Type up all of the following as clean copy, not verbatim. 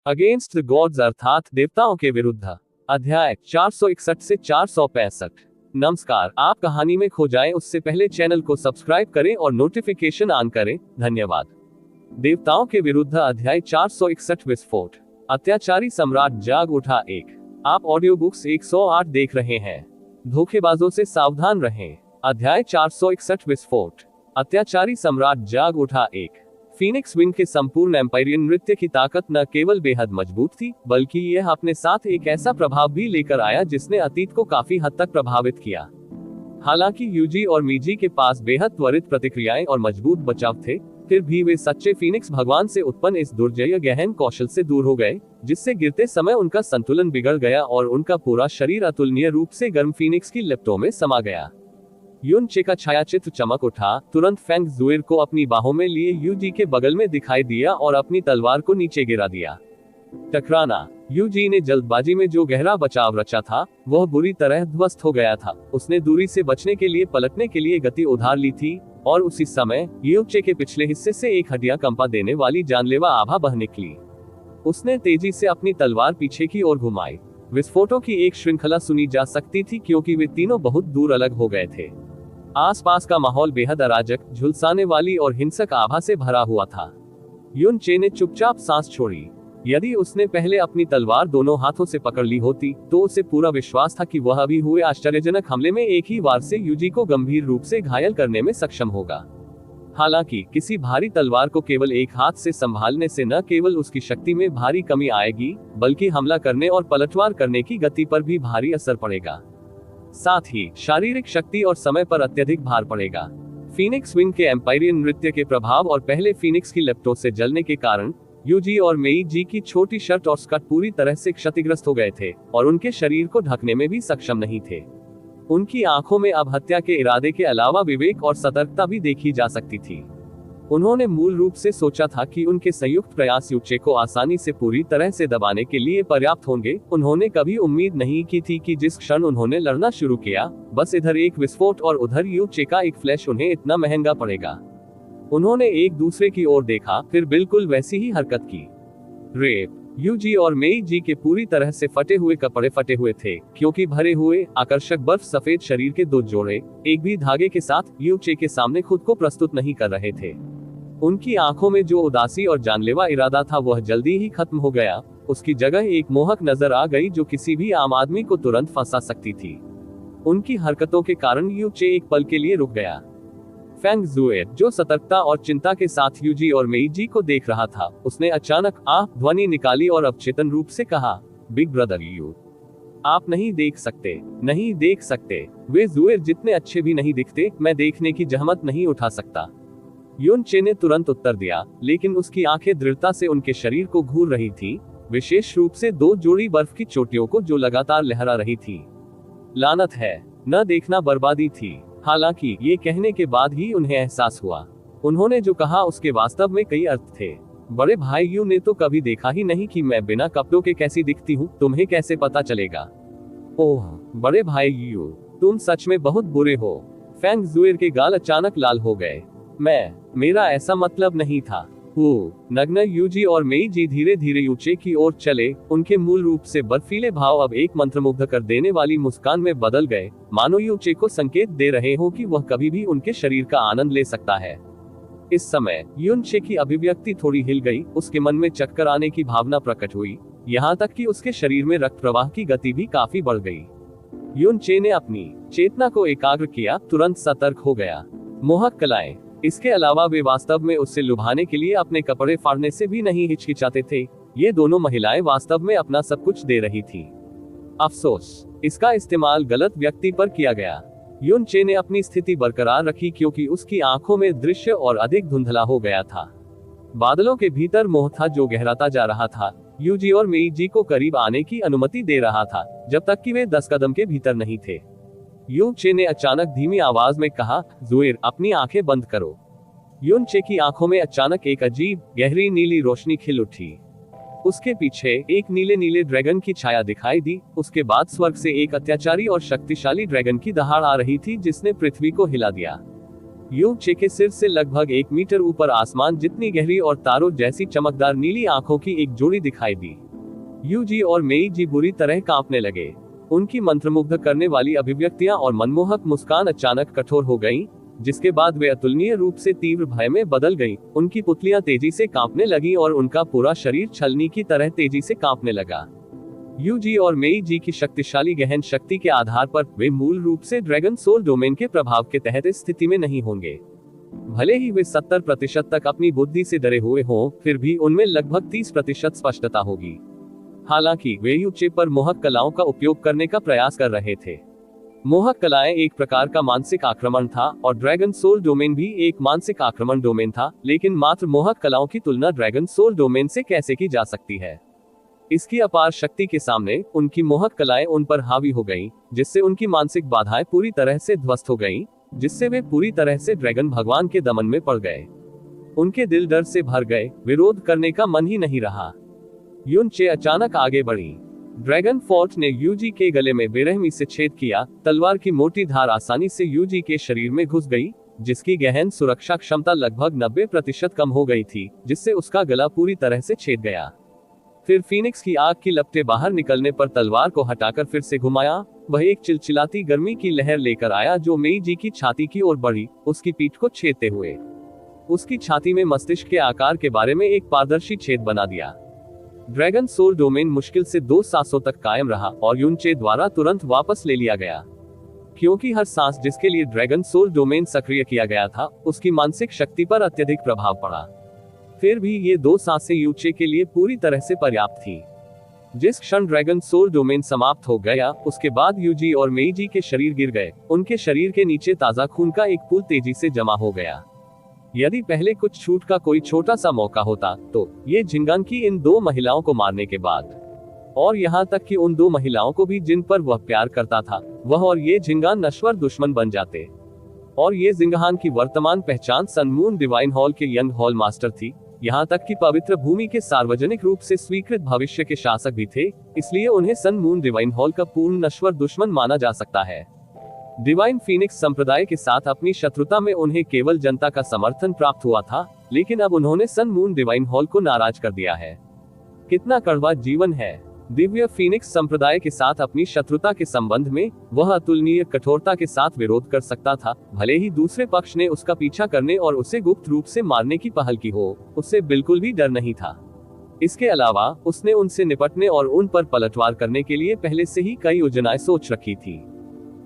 Against the gods अर्थात देवताओं के विरुद्ध। अध्याय 461 से 465। नमस्कार। आप कहानी में खो जाएं उससे पहले चैनल को सब्सक्राइब करें और नोटिफिकेशन ऑन करें। धन्यवाद। देवताओं के विरुद्ध अध्याय 461 विस्फोट। अत्याचारी सम्राट जाग उठा। आप ऑडियो बुक्स 108 देख रहे हैं। धोखेबाजों से सावधान रहें। अध्याय 461 विस्फोट। अत्याचारी सम्राट जाग उठा। फीनिक्स विंग के संपूर्ण एम्पायरियन नृत्य की ताकत न केवल बेहद मजबूत थी, बल्कि यह अपने साथ एक ऐसा प्रभाव भी लेकर आया जिसने अतीत को काफी हद तक प्रभावित किया। हालांकि यूजी और मीजी के पास बेहद त्वरित प्रतिक्रियाएं और मजबूत बचाव थे, फिर भी वे सच्चे फीनिक्स भगवान से उत्पन्न इस दुर्जय गहन कौशल से दूर हो गए, जिससे गिरते समय उनका संतुलन बिगड़ गया और उनका पूरा शरीर अतुलनीय रूप से गर्म फीनिक्स की लिप्टों में समा गया। युन चे का छायाचित्र चमक उठा, तुरंत फेंग जुएर को अपनी बाहों में लिए यूजी के बगल में दिखाई दिया और अपनी तलवार को नीचे गिरा दिया। टकराना। यूजी ने जल्दबाजी में जो गहरा बचाव रचा था, वह बुरी तरह ध्वस्त हो गया था। उसने दूरी से बचने के लिए पलटने के लिए गति उधार ली थी और उसी समय यूचे के पिछले हिस्से से एक हड्डियां कंपा देने वाली जानलेवा आभा बह निकली। उसने तेजी से अपनी तलवार पीछे की ओर घुमाई। विस्फोटों की एक श्रृंखला सुनी जा सकती थी क्योंकि वे तीनों बहुत दूर अलग हो गए थे। आसपास का माहौल बेहद अराजक, झुलसाने वाली और हिंसक आभा से भरा हुआ था। युन चे ने चुपचाप सांस छोड़ी। यदि उसने पहले अपनी तलवार दोनों हाथों से पकड़ ली होती, तो उसे पूरा विश्वास था कि वह अभी हुए आश्चर्यजनक हमले में एक ही वार से यूजी को गंभीर रूप से घायल करने में सक्षम होगा। हालांकि किसी भारी तलवार को केवल एक हाथ से संभालने से न केवल उसकी शक्ति में भारी कमी आएगी, बल्कि हमला करने और पलटवार करने की गति पर भी भारी असर पड़ेगा। साथ ही शारीरिक शक्ति और समय पर अत्यधिक भार पड़ेगा। फीनिक्स विंग के एम्पायरियन नृत्य के प्रभाव और पहले फीनिक्स की लेप्टो से जलने के कारण यूजी और मेई जी की छोटी शर्ट और स्कर्ट पूरी तरह से क्षतिग्रस्त हो गए थे और उनके शरीर को ढकने में भी सक्षम नहीं थे। उनकी आंखों में अब हत्या के इरादे के अलावा विवेक और सतर्कता भी देखी जा सकती थी। उन्होंने मूल रूप से सोचा था कि उनके संयुक्त प्रयास यूचे को आसानी से पूरी तरह से दबाने के लिए पर्याप्त होंगे। उन्होंने कभी उम्मीद नहीं की थी कि जिस क्षण उन्होंने लड़ना शुरू किया, बस इधर एक विस्फोट और उधर यूचे का एक फ्लैश उन्हें इतना महंगा पड़ेगा। उन्होंने एक दूसरे की ओर देखा, फिर बिल्कुल वैसी ही हरकत की। रेप। यूजी और मेई जी के पूरी तरह से फटे हुए कपड़े फटे हुए थे, क्योंकि भरे हुए आकर्षक बर्फ सफेद शरीर के दो जोड़े एक भी धागे के साथ यूचे के सामने खुद को प्रस्तुत नहीं कर रहे थे। उनकी आंखों में जो उदासी और जानलेवा इरादा था वह जल्दी ही खत्म हो गया। उसकी जगह एक मोहक नजर आ गई जो किसी भी आम आदमी को तुरंत फंसा सकती थी। उनकी हरकतों के कारण यूचे एक पल के लिए रुक गया। फेंग जुएर, जो सतर्कता और चिंता के साथ यूजी और मेई जी को देख रहा था, उसने अचानक ध्वनि निकाली और अवचेतन रूप से कहा, बिग ब्रदर यू, आप नहीं देख सकते, नहीं देख सकते। वे जुएर जितने अच्छे भी नहीं दिखते, मैं देखने की जहमत नहीं उठा सकता। युन चे ने तुरंत उत्तर दिया, लेकिन उसकी आंखें दृढ़ता से उनके शरीर को घूर रही थी, विशेष रूप से दो जोड़ी बर्फ की चोटियों को जो लगातार लहरा रही थी। लानत है, न देखना बर्बादी थी। हालांकि ये कहने के बाद ही उन्हें एहसास हुआ, उन्होंने जो कहा उसके वास्तव में कई अर्थ थे। बड़े भाई यू ने तो कभी देखा ही नहीं कि मैं बिना कपड़ों के कैसी दिखती हूँ, तुम्हें कैसे पता चलेगा? ओह बड़े भाई यू, तुम सच में बहुत बुरे हो। फेंग जुएर के गाल अचानक लाल हो गए। मेरा ऐसा मतलब नहीं था। नग्न यूजी और मेई जी धीरे धीरे यूचे की ओर चले। उनके मूल रूप से बर्फीले भाव अब एक मंत्रमुग्ध कर देने वाली मुस्कान में बदल गए, मानो यूचे को संकेत दे रहे हो कि वह कभी भी उनके शरीर का आनंद ले सकता है। इस समय युन चे की अभिव्यक्ति थोड़ी हिल गई, उसके मन में चक्कर आने की भावना प्रकट हुई, यहाँ तक कि उसके शरीर में रक्त प्रवाह की गति भी काफी बढ़ गई। युन चे ने अपनी चेतना को एकाग्र किया, तुरंत सतर्क हो गया। मोहक कलाएं। इसके अलावा वे वास्तव में उससे लुभाने के लिए अपने कपड़े फाड़ने से भी नहीं हिचकिचाते थे। ये दोनों महिलाएं वास्तव में अपना सब कुछ दे रही थी। अफसोस, इसका इस्तेमाल गलत व्यक्ति पर किया गया। युन चे ने अपनी स्थिति बरकरार रखी क्योंकि उसकी आंखों में दृश्य और अधिक धुंधला हो गया था। बादलों के भीतर मोह था जो गहराता जा रहा था। यूजी और मेई जी को करीब आने की अनुमति दे रहा था, जब तक कि वे 10 कदम के भीतर नहीं थे। युन चे ने अचानक धीमी आवाज में कहा, जुएर अपनी आंखें बंद करो। युन चे की आंखों में अचानक एक अजीब गहरी नीली रोशनी खिल उठी। उसके पीछे एक नीले नीले ड्रैगन की छाया दिखाई दी। उसके बाद स्वर्ग से एक अत्याचारी और शक्तिशाली ड्रैगन की दहाड़ आ रही थी जिसने पृथ्वी को हिला दिया। यू चे के सिर से लगभग 1 मीटर ऊपर आसमान जितनी गहरी और तारों जैसी चमकदार नीली आंखों की एक जोड़ी दिखाई दी। यूजी और मेई जी बुरी तरह कांपने लगे। उनकी मंत्रमुग्ध करने वाली अभिव्यक्तियां और मनमोहक मुस्कान अचानक कठोर हो गईं, जिसके बाद वे अतुलनीय रूप से तीव्र भय में बदल गईं। उनकी पुतलियां तेजी से कांपने लगी और उनका पूरा शरीर छलनी की तरह तेजी से कांपने लगा। यूजी और मेई जी की शक्तिशाली गहन शक्ति के आधार पर वे मूल रूप से ड्रैगन सोल डोमेन के प्रभाव के तहत इस स्थिति में नहीं होंगे। भले ही वे 70% तक अपनी बुद्धि से डरे हुए हों, फिर भी उनमें लगभग 30% स्पष्टता होगी। हालांकि वे यूचे पर मोहक कलाओं का उपयोग करने का प्रयास कर रहे थे। मोहक कलाएं एक प्रकार का मानसिक आक्रमण था और ड्रैगन सोल डोमेन भी एक मानसिक आक्रमण डोमेन था, लेकिन मात्र मोहक कलाओं की तुलना ड्रैगन सोल डोमेन से कैसे की जा सकती है। इसकी अपार शक्ति के सामने उनकी मोहक कलाएं उन पर हावी हो गईं, जिससे उनकी मानसिक बाधाएं पूरी तरह से ध्वस्त हो गईं, जिससे वे पूरी तरह से ड्रैगन भगवान के दमन में पड़ गए। उनके दिल डर से भर गए, विरोध करने का मन ही नहीं रहा। युन चे अचानक आगे बढ़ी। ड्रैगन फोर्ट ने यूजी के गले में बेरहमी से छेद किया। तलवार की मोटी धार आसानी से यूजी के शरीर में घुस गई, जिसकी गहन सुरक्षा क्षमता लगभग 90% कम हो गई थी, जिससे उसका गला पूरी तरह से छेद गया। फिर फीनिक्स की आग की लपटें बाहर निकलने पर तलवार को हटाकर फिर से घुमाया। वह एक चिलचिलाती गर्मी की लहर लेकर आया जो मेई जी की छाती की ओर बढ़ी, उसकी पीठ को छेदते हुए उसकी छाती में मस्तिष्क के आकार के बारे में एक पारदर्शी छेद बना दिया। ड्रैगन सोल डोमेन मुश्किल से 2 सांसों तक कायम रहा और युनचे द्वारा तुरंत वापस ले लिया गया, क्योंकि हर सांस जिसके लिए ड्रैगन सोल डोमेन सक्रिय किया गया था, उसकी मानसिक शक्ति पर अत्यधिक प्रभाव पड़ा। फिर भी ये 2 सांसें यूचे के लिए पूरी तरह से पर्याप्त थी। जिस क्षण ड्रैगन सोल डोमेन समाप्त हो गया, उसके बाद यूजी और मेईजी के शरीर गिर गए। उनके शरीर के नीचे ताजा खून का एक पूल तेजी से जमा हो गया। यदि पहले कुछ छूट का कोई छोटा सा मौका होता, तो ये झिंगान की इन 2 महिलाओं को मारने के बाद, और यहाँ तक कि उन 2 महिलाओं को भी जिन पर वह प्यार करता था, वह और ये झिंगान नश्वर दुश्मन बन जाते। और ये जिंगहान की वर्तमान पहचान सन मून डिवाइन हॉल के यंग हॉल मास्टर थी। यहाँ तक कि पवित्र भूमि के सार्वजनिक रूप से स्वीकृत भविष्य के शासक भी थे, इसलिए उन्हें सन मून डिवाइन हॉल का पूर्ण नश्वर दुश्मन माना जा सकता है। डिवाइन फीनिक्स संप्रदाय के साथ अपनी शत्रुता में उन्हें केवल जनता का समर्थन प्राप्त हुआ था, लेकिन अब उन्होंने सन मून डिवाइन हॉल को नाराज कर दिया है। कितना कड़वा जीवन है। दिव्य फीनिक्स संप्रदाय के साथ अपनी शत्रुता के संबंध में वह अतुलनीय कठोरता के साथ विरोध कर सकता था, भले ही दूसरे पक्ष ने उसका पीछा करने और उसे गुप्त रूप से मारने की पहल की हो। उससे बिल्कुल भी डर नहीं था। इसके अलावा उसने उनसे निपटने और उन पर पलटवार करने के लिए पहले से ही कई योजनाएं सोच रखी थी।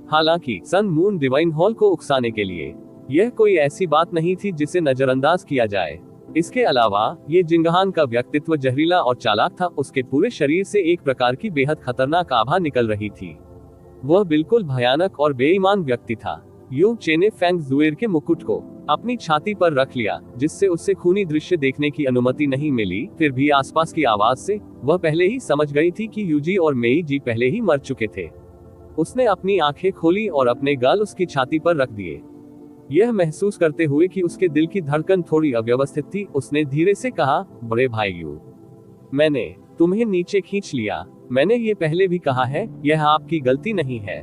हालांकि सन मून डिवाइन हॉल को उकसाने के लिए यह कोई ऐसी बात नहीं थी जिसे नजरअंदाज किया जाए। इसके अलावा ये जिंगहान का व्यक्तित्व जहरीला और चालाक था। उसके पूरे शरीर से एक प्रकार की बेहद खतरनाक आभा निकल रही थी। वह बिल्कुल भयानक और बेईमान व्यक्ति था। यू चे ने फेंग जुएर के मुकुट को अपनी छाती पर रख लिया, जिससे उससे खूनी दृश्य देखने की अनुमति नहीं मिली। फिर भी आसपास की आवाज से वह पहले ही समझ गई थी कि यूजी और मेई जी पहले ही मर चुके थे। उसने अपनी आंखें खोली और अपने गाल उसकी छाती पर रख दिए। यह महसूस करते हुए कि उसके दिल की धड़कन थोड़ी अव्यवस्थित थी, उसने धीरे से कहा, बड़े भाई यू, मैंने तुम्हें नीचे खींच लिया। मैंने ये पहले भी कहा है, यह आपकी गलती नहीं है।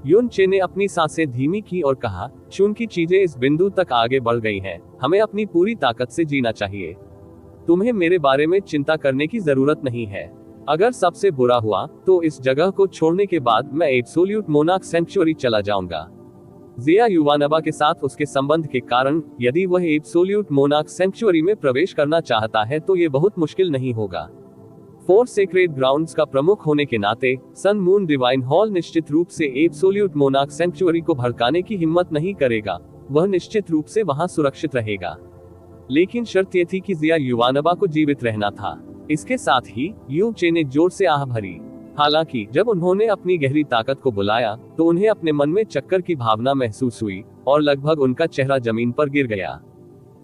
युन चे ने अपनी सांसें धीमी की और कहा, चूंकि चीजें इस बिंदु तक आगे बढ़ गई हैं, हमें अपनी पूरी ताकत से जीना चाहिए। तुम्हें मेरे बारे में चिंता करने की जरूरत नहीं है। अगर सबसे बुरा हुआ तो इस जगह को छोड़ने के बाद मैं एब्सोल्यूट मोनार्क सेंचुरी चला जाऊंगा। जिया युवानबा के साथ उसके संबंध के कारण यदि वह एब्सोल्यूट मोनार्क सेंचुरी में प्रवेश करना चाहता है तो ये बहुत मुश्किल नहीं होगा। 4 सेक्रेड ग्राउंड्स का प्रमुख होने के नाते सन मून डिवाइन हॉल निश्चित रूप से एब्सोल्यूट मोनार्क सेंचुरी को भड़काने की हिम्मत नहीं करेगा। वह निश्चित रूप से वहां सुरक्षित रहेगा, लेकिन शर्त यह थी कि जिया युवानबा को जीवित रहना था। इसके साथ ही यू चे ने जोर से आह भरी। हालांकि जब उन्होंने अपनी गहरी ताकत को बुलाया तो उन्हें अपने मन में चक्कर की भावना महसूस हुई और लगभग उनका चेहरा जमीन पर गिर गया।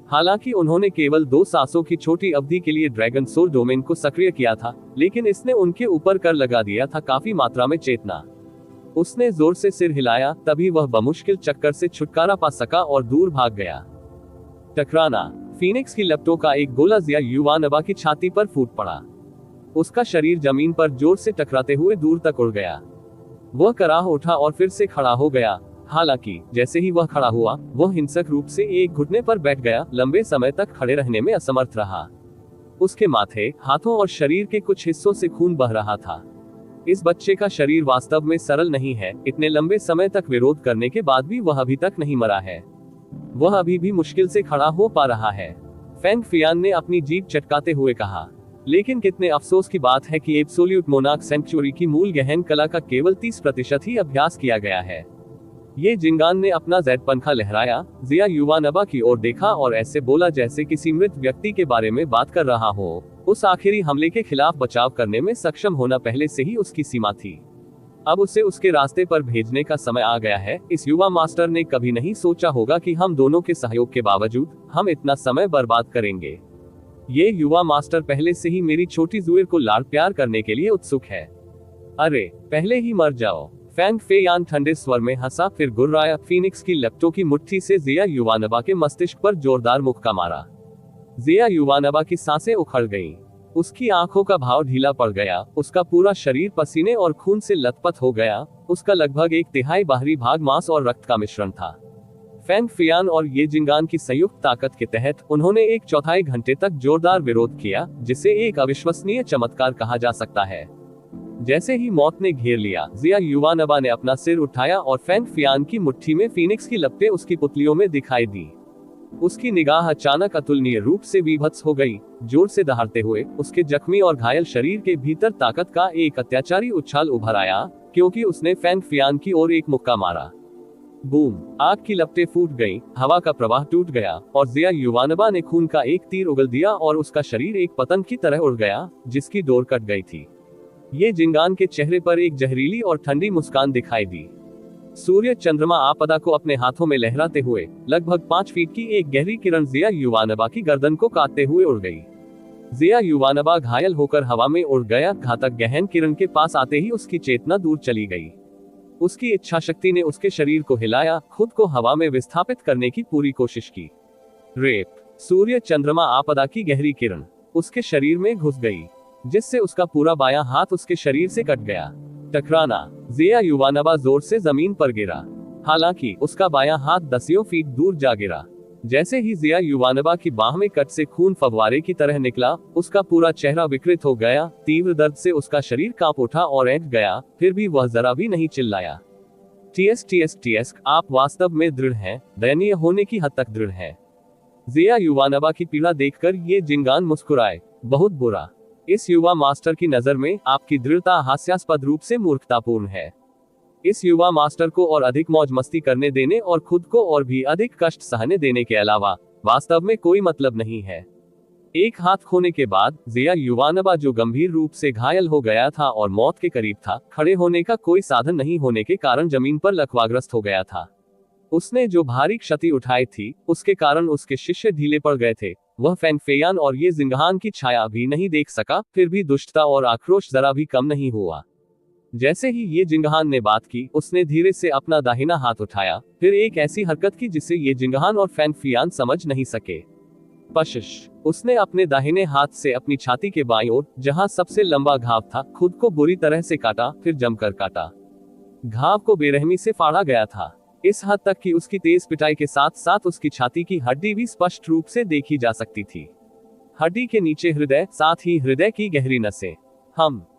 हालांकि उन्होंने केवल 2 सांसों की छोटी अवधि के लिए ड्रैगन सोल डोमेन को सक्रिय किया था, लेकिन इसने उनके ऊपर कर लगा दिया था काफी मात्रा में चेतना। उसने जोर से सिर हिलाया, तभी वह बमुश्किल चक्कर से छुटकारा पा सका और दूर भाग गया। टकराना। फीनिक्स की लपटों का एक गोला जिया युवानबा की छाती पर फूट पड़ा। उसका शरीर जमीन पर जोर से टकराते हुए दूर तक उड़ गया। वह कराह उठा और फिर से खड़ा हो गया। हालांकि जैसे ही वह खड़ा हुआ, वह हिंसक रूप से एक घुटने पर बैठ गया, लंबे समय तक खड़े रहने में असमर्थ रहा। उसके माथे, हाथों और शरीर के कुछ हिस्सों से खून बह रहा था। इस बच्चे का शरीर वास्तव में सरल नहीं है। इतने लंबे समय तक विरोध करने के बाद भी वह अभी तक नहीं मरा है। वह अभी भी मुश्किल से खड़ा हो पा रहा है। फेंग फियान ने अपनी जीभ चटकाते हुए कहा। लेकिन कितने अफसोस की बात है कि एब्सोल्यूट मोनार्क सेंचुरी की मूल गहन कला का केवल 30% ही अभ्यास किया गया है। ये जिंगान ने अपना जेड पंखा लहराया, जिया युवानबा की ओर देखा और ऐसे बोला जैसे किसी मृत व्यक्ति के बारे में बात कर रहा हो। उस आखिरी हमले के खिलाफ बचाव करने में सक्षम होना पहले से ही उसकी सीमा थी। अब उसे उसके रास्ते पर भेजने का समय आ गया है। इस युवा मास्टर ने कभी नहीं सोचा होगा कि हम दोनों के सहयोग के बावजूद हम इतना समय बर्बाद करेंगे। ये युवा मास्टर पहले से ही मेरी छोटी जुएर को लाड़ प्यार करने के लिए उत्सुक है। अरे पहले ही मर जाओ। फेंग फेयान ठंडे स्वर में हंसा, फिर गुर्राया। फीनिक्स की लपटों की मुट्ठी से जिया युवानबा के मस्तिष्क पर जोरदार मुक्का मारा। जिया युवानबा की सांसें उखड़ गईं। उसकी आंखों का भाव ढीला पड़ गया। उसका पूरा शरीर पसीने और खून से लथपथ हो गया। उसका लगभग 1/3 बाहरी भाग मांस और रक्त का मिश्रण था। फेंग फियान और ये जिंगान की संयुक्त ताकत के तहत उन्होंने 1/4 घंटे तक जोरदार विरोध किया, जिसे एक अविश्वसनीय चमत्कार कहा जा सकता है। जैसे ही मौत ने घेर लिया, जिया युवानबा ने अपना सिर उठाया और फेंग फियान की मुट्ठी में फीनिक्स की लपटें उसकी पुतलियों में दिखाई दी। उसकी निगाह अचानक अतुलनीय रूप से विभत्स हो गई। जोर से दहाड़ते हुए उसके जख्मी और घायल शरीर के भीतर ताकत का एक अत्याचारी उछाल उभर आया, क्योंकि उसने फेंग फियान की ओर एक मुक्का मारा। बूम! आग की लपटें फूट गईं, हवा का प्रवाह टूट गया और जिया युवानबा ने खून का एक तीर उगल दिया और उसका शरीर एक पतंग की तरह उड़ गया, जिसकी डोर कट गई थी। ये जिंगान के चेहरे पर एक जहरीली और ठंडी मुस्कान दिखाई दी। सूर्य चंद्रमा आपदा को अपने हाथों में लहराते हुए लगभग 5 फीट की एक गहरी किरण जिया युवानबा की गर्दन को काटते हुए उड़ गई। जिया युवानबा घायल होकर हवा में उड़ गया। घातक गहन किरण के पास आते ही उसकी चेतना दूर चली गई। उसकी इच्छा शक्ति ने उसके शरीर को हिलाया, खुद को हवा में विस्थापित करने की पूरी कोशिश की। रेप! सूर्य चंद्रमा आपदा की गहरी किरण उसके शरीर में घुस गई, जिससे उसका पूरा बायां हाथ उसके शरीर से कट गया। टकराना! जिया युवानबा जोर से जमीन पर गिरा। हालांकि उसका बायां हाथ दसियों फीट दूर जा गिरा। जैसे ही जिया युवानबा की बाह में कट से खून फव्वारे की तरह निकला, उसका पूरा चेहरा विकृत हो गया। तीव्र दर्द से उसका शरीर कांप उठा और ऐंठ गया, फिर भी वह जरा भी नहीं चिल्लाया। टीएस, आप वास्तव में दृढ़ हैं, दयनीय होने की हद तक दृढ़ हैं। जिया युवानबा की पीड़ा देखकर ये जिंगान मुस्कुराए। बहुत बुरा। इस युवा मास्टर की नजर में आपकी दृढ़ता हास्यास्पद रूप से मूर्खतापूर्ण है। इस युवा मास्टर को और अधिक मौज मस्ती करने देने और खुद को और भी अधिक कष्ट सहने देने के अलावा वास्तव में कोई मतलब नहीं है। एक हाथ खोने के बाद जिया युवानबा, जो गंभीर रूप से घायल हो गया था और मौत के करीब था, खड़े होने का कोई साधन नहीं होने के कारण जमीन पर लकवाग्रस्त हो गया था। उसने जो भारी क्षति उठाई थी, उसके कारण उसके शिष्य ढीले पड़ गए थे। वह फेंग फेयान और ये जिंगान की छाया भी नहीं देख सका, फिर भी दुष्टता और आक्रोश जरा भी कम नहीं हुआ। जैसे ही ये जिंगान ने बात की, उसने धीरे से अपना दाहिना हाथ उठाया, फिर एक ऐसी हरकत की जिसे ये जिंगान और फेंग फियान समझ नहीं सके। पशिश! उसने अपने दाहिने हाथ से अपनी छाती के बाईं ओर, जहां सबसे लंबा घाव था, खुद को बुरी तरह से काटा, फिर जमकर काटा। घाव को बेरहमी से फाड़ा गया था, इस हद तक कि उसकी तेज पिटाई के साथ साथ उसकी छाती की हड्डी भी स्पष्ट रूप से देखी जा सकती थी। हड्डी के नीचे हृदय, साथ ही हृदय की गहरी नसें।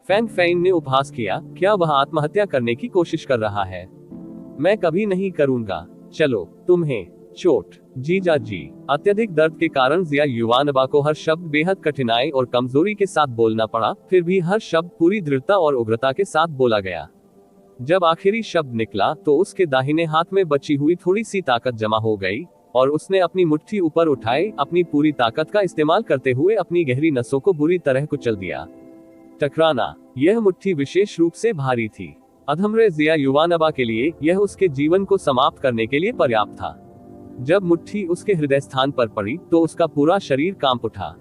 फेंग फेइन ने उपहास किया, क्या वह आत्महत्या करने की कोशिश कर रहा है? मैं कभी नहीं करूंगा। चलो, तुम्हें चोट। जीजा जी। अत्यधिक दर्द के कारण जिया युवानबा को हर शब्द बेहद कठिनाई और कमजोरी के साथ बोलना पड़ा, फिर भी हर शब्द पूरी दृढ़ता और उग्रता के साथ बोला गया। जब आखिरी शब्द निकला तो उसके दाहिने हाथ में बची हुई थोड़ी सी ताकत जमा हो गई और उसने अपनी मुट्ठी ऊपर उठाई, अपनी पूरी ताकत का इस्तेमाल करते हुए अपनी गहरी नसों को बुरी तरह कुचल दिया। टकराना! यह मुट्ठी विशेष रूप से भारी थी। अधमरे जिया युवानबा के लिए यह उसके जीवन को समाप्त करने के लिए पर्याप्त था। जब मुट्ठी उसके हृदय स्थान पर पड़ी तो उसका पूरा शरीर कांप उठा।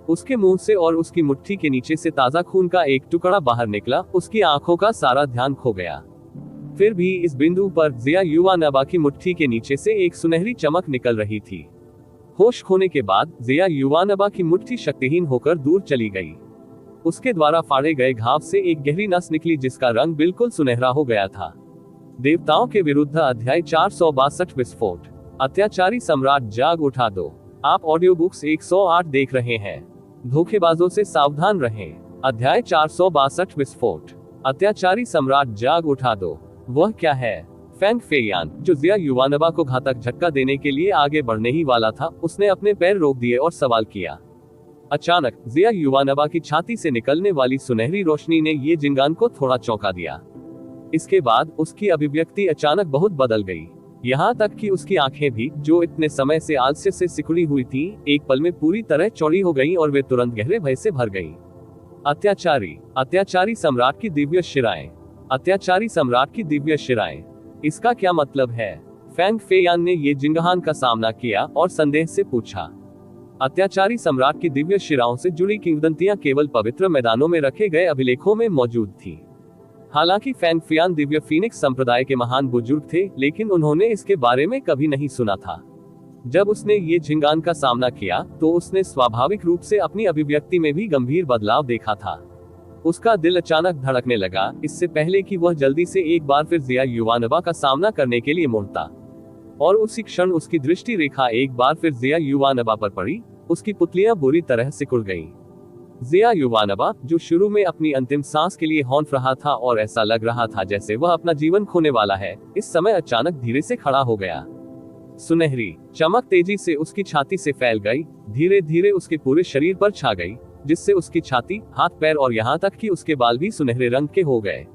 उसके मुंह से और उसकी मुट्ठी के नीचे से ताजा खून का एक टुकड़ा बाहर निकला। उसकी आंखों का सारा ध्यान खो गया। फिर भी इस बिंदु पर जिया युवानबा की मुट्ठी के नीचे से एक सुनहरी चमक निकल रही थी। होश खोने के बाद जिया युवानबा की मुट्ठी शक्तिहीन होकर दूर चली गई। उसके द्वारा फाड़े गए घाव से एक गहरी नस निकली जिसका रंग बिल्कुल सुनहरा हो गया था। देवताओं के विरुद्ध अध्याय 462 विस्फोट। अत्याचारी सम्राट जाग उठा दो। आप ऑडियो बुक्स 108 देख रहे हैं। धोखेबाजों से सावधान रहें। अध्याय 462 विस्फोट। अत्याचारी सम्राट जाग उठा दो। वह क्या है? फेंग फेयान, जो जिया युवानबा को घातक झटका देने के लिए आगे बढ़ने ही वाला था, उसने अपने पैर रोक दिए और सवाल किया। अचानक जिया युवानबा की छाती से निकलने वाली सुनहरी रोशनी ने ये जिंगान को थोड़ा चौंका दिया। इसके बाद उसकी अभिव्यक्ति अचानक बहुत बदल गई। यहाँ तक कि उसकी आंखें भी, जो इतने समय से आलस्य से सिकुड़ी हुई थी, एक पल में पूरी तरह चौड़ी हो गईं और वे तुरंत गहरे भय से भर गईं। अत्याचारी सम्राट की दिव्य शिराएं। अत्याचारी सम्राट की दिव्य शिराएं, इसका क्या मतलब है? फेंग फेयान ने ये जिंगहान का सामना किया और संदेह से पूछा। अत्याचारी सम्राट की दिव्य शिराओं से जुड़ी किंवदंतियां केवल पवित्र मैदानों में रखे गए अभिलेखों में मौजूद थी। हालांकि फेंग फेयान दिव्य फीनिक्स संप्रदाय के महान बुजुर्ग थे, लेकिन उन्होंने इसके बारे में कभी नहीं सुना था। जब उसने ये जिंगान का सामना किया तो उसने स्वाभाविक रूप से अपनी अभिव्यक्ति में भी गंभीर बदलाव देखा था। उसका दिल अचानक धड़कने लगा, इससे पहले कि वह जल्दी से एक बार फिर जिया युवानबा का सामना करने के लिए मुड़ता। और उसी क्षण उसकी दृष्टि रेखा एक बार फिर जिया युवानबा पर पड़ी। उसकी पुतलियां बुरी तरह सिकुड़ गईं। जिया युवानबा, जो शुरू में अपनी अंतिम सांस के लिए हौंफ रहा था और ऐसा लग रहा था जैसे वह अपना जीवन खोने वाला है, इस समय अचानक धीरे से खड़ा हो गया। सुनहरी चमक तेजी से उसकी छाती से फैल गई, धीरे धीरे उसके पूरे शरीर पर छा गई, जिससे उसकी छाती, हाथ पैर और यहाँ तक कि उसके बाल भी सुनहरे रंग के हो गए।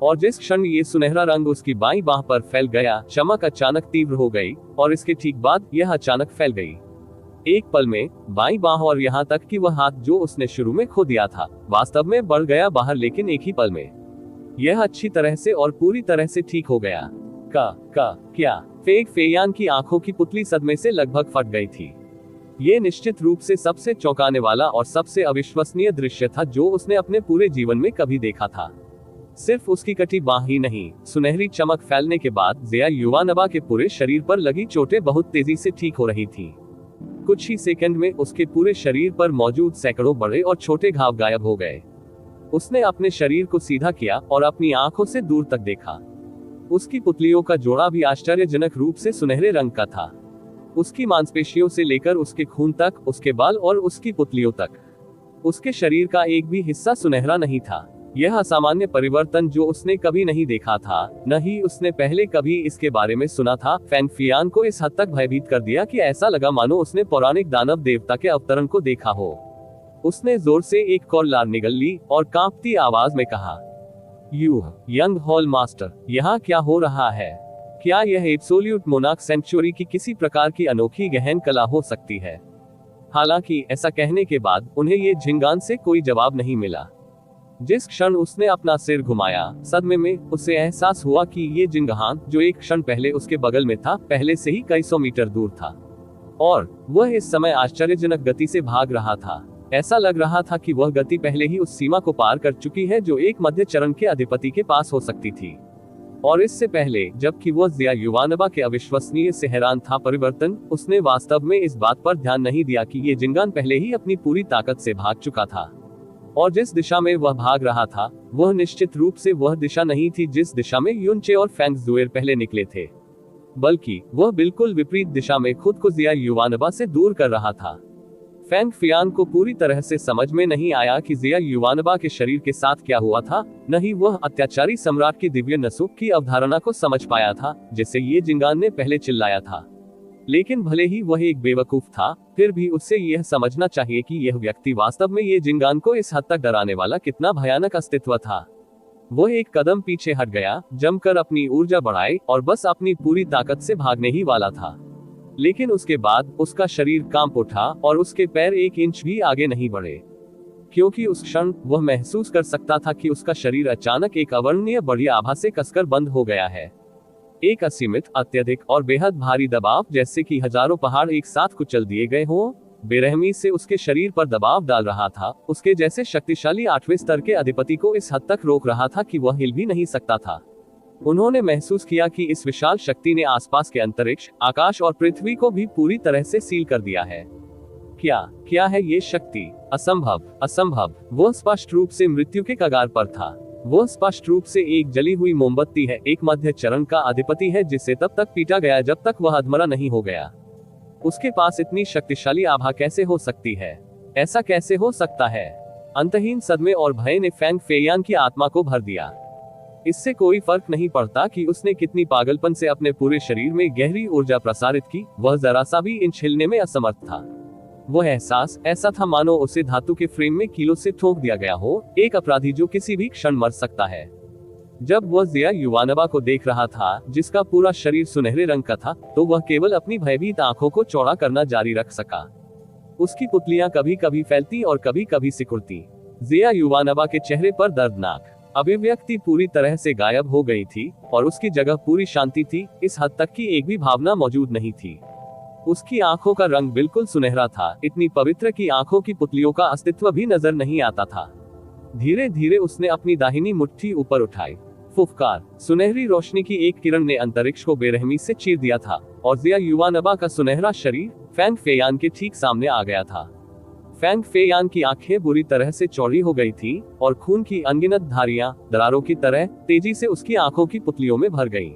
और जिस क्षण ये सुनहरा रंग उसकी बाईं बाह पर फैल गया, चमक अचानक तीव्र हो गई और इसके ठीक बाद यह अचानक फैल गई। एक पल में बाईं बाह और यहाँ तक कि वह हाथ जो उसने शुरू में खो दिया था, वास्तव में बढ़ गया बाहर, लेकिन एक ही पल में यह अच्छी तरह से और पूरी तरह से ठीक हो गया। क्या? फेंग फेयान की आंखों की पुतली सदमे से लगभग फट गई थी। ये निश्चित रूप से सबसे चौंकाने वाला और सबसे अविश्वसनीय दृश्य था जो उसने अपने पूरे जीवन में कभी देखा था। सिर्फ उसकी कटी बाह ही नहीं, सुनहरी चमक फैलने के बाद जिया युवानबा के पूरे शरीर पर लगी चोटें बहुत तेजी से ठीक हो रही थी। कुछ ही सेकंड में उसके पूरे शरीर पर मौजूद सैकड़ों बड़े और छोटे घाव गायब हो गए। उसने अपने शरीर को सीधा किया और अपनी आंखों से दूर तक देखा। उसकी पुतलियों का जोड़ा भी आश्चर्यजनक रूप से सुनहरे रंग का था। उसकी मांसपेशियों से लेकर उसके खून तक, उसके बाल और उसकी पुतलियों तक, उसके शरीर का एक भी हिस्सा सुनहरा नहीं था। यह असामान्य परिवर्तन जो उसने कभी नहीं देखा था, न ही उसने पहले कभी इसके बारे में सुना था, फेंग फेयान को इस हद तक भयभीत कर दिया कि ऐसा लगा मानो उसने पौराणिक दानव देवता के अवतरण को देखा हो। उसने जोर से एक कॉलर निगल ली और कांपती आवाज में कहा, यू यंग हॉल मास्टर, यहाँ क्या हो रहा है? क्या यह एब्सोल्यूट मोनार्क सेंचुरी की किसी प्रकार की अनोखी गहन कला हो सकती है? हालांकि ऐसा कहने के बाद उन्हें ये झिंगान से कोई जवाब नहीं मिला। जिस क्षण उसने अपना सिर घुमाया, सदमे में उसे एहसास हुआ कि ये जिंगहान, जो एक क्षण पहले उसके बगल में था, पहले से ही कई सौ मीटर दूर था और वह इस समय आश्चर्यजनक गति से भाग रहा था। ऐसा लग रहा था कि वह गति पहले ही उस सीमा को पार कर चुकी है जो एक मध्य चरण के अधिपति के पास हो सकती थी। और इससे पहले, जबकि वह जिया युवानबा के अविश्वसनीय से हैरान था परिवर्तन, उसने वास्तव में इस बात पर ध्यान नहीं दिया कि ये जिंगान पहले ही अपनी पूरी ताकत से भाग चुका था। और जिस दिशा में वह भाग रहा था, वह निश्चित रूप से वह दिशा नहीं थी जिस दिशा में युनचे और फेंग जुएर पहले निकले थे, बल्कि वह बिल्कुल विपरीत दिशा में खुद को जिया युवानबा से दूर कर रहा था। फेंग फेयान को पूरी तरह से समझ में नहीं आया कि जिया युवानबा के शरीर के साथ क्या हुआ था, न ही वह अत्याचारी सम्राट की दिव्य नसूक की अवधारणा को समझ पाया था जिसे ये जिंगान ने पहले चिल्लाया था। लेकिन भले ही वह एक बेवकूफ था, फिर भी उससे यह समझना चाहिए कि यह व्यक्ति वास्तव में ये जिंगान को इस हद तक डराने वाला कितना भयानक अस्तित्व था। वह एक कदम पीछे हट गया, जमकर अपनी ऊर्जा बढ़ाई और बस अपनी पूरी ताकत से भागने ही वाला था। लेकिन उसके बाद उसका शरीर कांप उठा और उसके पैर एक इंच भी आगे नहीं बढ़े, क्योंकि उस क्षण वह महसूस कर सकता था कि उसका शरीर अचानक एक अवर्णनीय बड़ी आभा से कसकर बंद हो गया है। एक असीमित, अत्यधिक और बेहद भारी दबाव, जैसे कि हजारों पहाड़ एक साथ कुचल दिए गए हों, बेरहमी से उसके शरीर पर दबाव डाल रहा था। उसके जैसे शक्तिशाली 8वें स्तर के अधिपति को इस हद तक रोक रहा था कि वह हिल भी नहीं सकता था। उन्होंने महसूस किया कि इस विशाल शक्ति ने आसपास के अंतरिक्ष, आकाश और पृथ्वी को भी पूरी तरह से सील कर दिया है। क्या है ये शक्ति? असंभव। वह स्पष्ट रूप से मृत्यु के कगार पर था। वह स्पष्ट रूप से एक जली हुई मोमबत्ती है, एक मध्य चरण का अधिपति है जिसे तब तक पीटा गया जब तक वह अधमरा नहीं हो गया। उसके पास इतनी शक्तिशाली आभा कैसे हो सकती है? ऐसा कैसे हो सकता है? अंतहीन सदमे और भय ने फैंग फेयान की आत्मा को भर दिया। इससे कोई फर्क नहीं पड़ता कि उसने कितनी पागलपन से अपने पूरे शरीर में गहरी ऊर्जा प्रसारित की, वह जरा सा भी इंच हिलने में असमर्थ था। वह एहसास ऐसा था मानो उसे धातु के फ्रेम में कीलों से ठोक दिया गया हो, एक अपराधी जो किसी भी क्षण मर सकता है। जब वह जिया युवानबा को देख रहा था, जिसका पूरा शरीर सुनहरे रंग का था, तो वह केवल अपनी भयभीत आंखों को चौड़ा करना जारी रख सका। उसकी पुतलियां कभी कभी फैलती और कभी कभी सिकुड़ती। जिया युवानबा के चेहरे पर दर्दनाक अभिव्यक्ति पूरी तरह से गायब हो गई थी और उसकी जगह पूरी शांति थी, इस हद तक कि एक भी भावना मौजूद नहीं थी। उसकी आंखों का रंग बिल्कुल सुनहरा था, इतनी पवित्र की आंखों की पुतलियों का अस्तित्व भी नजर नहीं आता था। धीरे धीरे उसने अपनी दाहिनी मुट्ठी ऊपर उठाई। फुफकार, सुनहरी रोशनी की एक किरण ने अंतरिक्ष को बेरहमी से चीर दिया था और जिया युवानबा का सुनहरा शरीर फैंग फेयान के ठीक सामने आ गया था। फैंग फेयान की आंखें बुरी तरह से चौड़ी हो गई थी और खून की अनगिनत धारियां दरारों की तरह तेजी से उसकी आंखों की पुतलियों में भर गईं।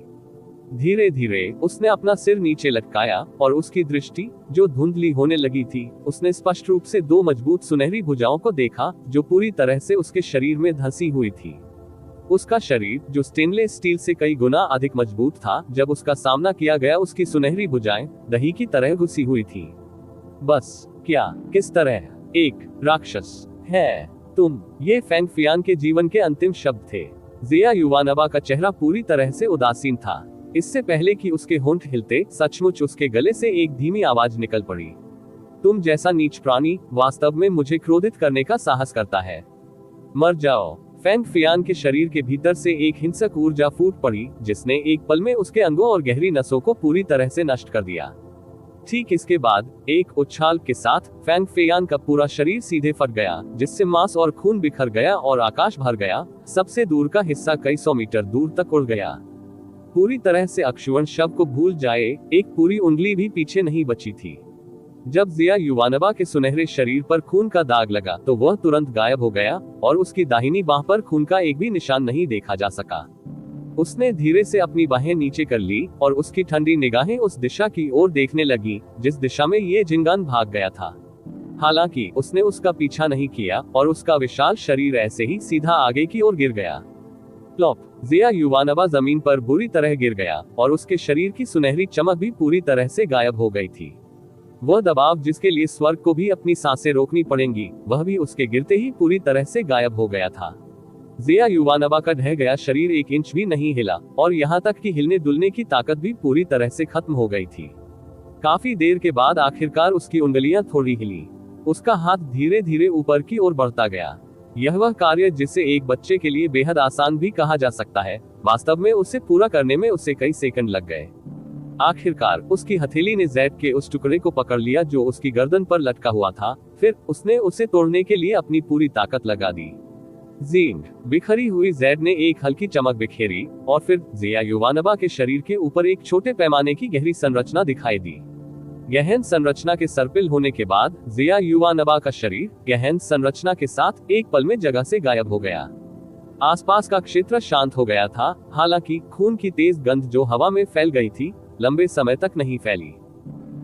धीरे धीरे उसने अपना सिर नीचे लटकाया और उसकी दृष्टि, जो धुंधली होने लगी थी, उसने स्पष्ट रूप से दो मजबूत सुनहरी भुजाओं को देखा जो पूरी तरह से उसके शरीर में धंसी हुई थी। उसका शरीर, जो स्टेनलेस स्टील से कई गुना अधिक मजबूत था, जब उसका सामना किया गया उसकी सुनहरी भुजाएं दही की तरह घुसी हुई थी। बस क्या, किस तरह एक राक्षस है तुम? ये फैंग फेयान के जीवन के अंतिम शब्द थे। जिया युवानबा का चेहरा पूरी तरह से उदासीन था। इससे पहले कि उसके होंठ हिलते, सचमुच उसके गले से एक धीमी आवाज निकल पड़ी। तुम जैसा नीच प्राणी वास्तव में मुझे क्रोधित करने का साहस करता है। मर जाओ। फैंग फेयान के शरीर के भीतर से एक हिंसक ऊर्जा फूट पड़ी जिसने एक पल में उसके अंगों और गहरी नसों को पूरी तरह से नष्ट कर दिया। ठीक इसके बाद एक उछाल के साथ फैंग फेयान का पूरा शरीर सीधे फट गया, जिससे मांस और खून बिखर गया और आकाश भर गया। सबसे दूर का हिस्सा कई सौ मीटर दूर तक उड़ गया। पूरी तरह से अक्षुवण शव को भूल जाए, एक पूरी उंगली भी पीछे नहीं बची थी। जब जिया युवानबा के सुनहरे शरीर पर खून का दाग लगा तो वह तुरंत गायब हो गया और उसकी दाहिनी बाह पर खून का एक भी निशान नहीं देखा जा सका। उसने धीरे से अपनी बाहें नीचे कर ली और उसकी ठंडी निगाहें उस दिशा की ओर देखने लगी जिस दिशा में ये जिंगान भाग गया था। हालांकि उसने उसका पीछा नहीं किया और उसका विशाल शरीर ऐसे ही सीधा आगे की ओर गिर गया। प्लॉप! जिया युवानबा जमीन पर बुरी तरह गिर गया और उसके शरीर की सुनहरी चमक भी पूरी तरह से गायब हो गई थी। वह दबाव जिसके लिए स्वर्ग को भी अपनी सांसें रोकनी पड़ेंगी, वह भी उसके गिरते ही पूरी तरह से गायब हो गया था। जिया युवानबा का ढह गया शरीर एक इंच भी नहीं हिला और यहाँ तक कि हिलने डुलने की ताकत भी पूरी तरह से खत्म हो गई थी। काफी देर के बाद आखिरकार उसकी उंगलियां थोड़ी हिली। उसका हाथ धीरे धीरे ऊपर की ओर बढ़ता गया। यह वह कार्य जिसे एक बच्चे के लिए बेहद आसान भी कहा जा सकता है, वास्तव में उसे पूरा करने में उसे कई सेकंड लग गए। आखिरकार उसकी हथेली ने जैड के उस टुकड़े को पकड़ लिया जो उसकी गर्दन पर लटका हुआ था। फिर उसने उसे तोड़ने के लिए अपनी पूरी ताकत लगा दी। जींग! बिखरी हुई जैड ने एक हल्की चमक बिखेरी और फिर जिया युवानबा के शरीर के ऊपर एक छोटे पैमाने की गहरी संरचना दिखाई दी। गहन संरचना के सर्पिल होने के बाद जिया युवानबा का शरीर गहन संरचना के साथ एक पल में जगह से गायब हो गया। आसपास का क्षेत्र शांत हो गया था, हालांकि खून की तेज गंध जो हवा में फैल गई थी लंबे समय तक नहीं फैली।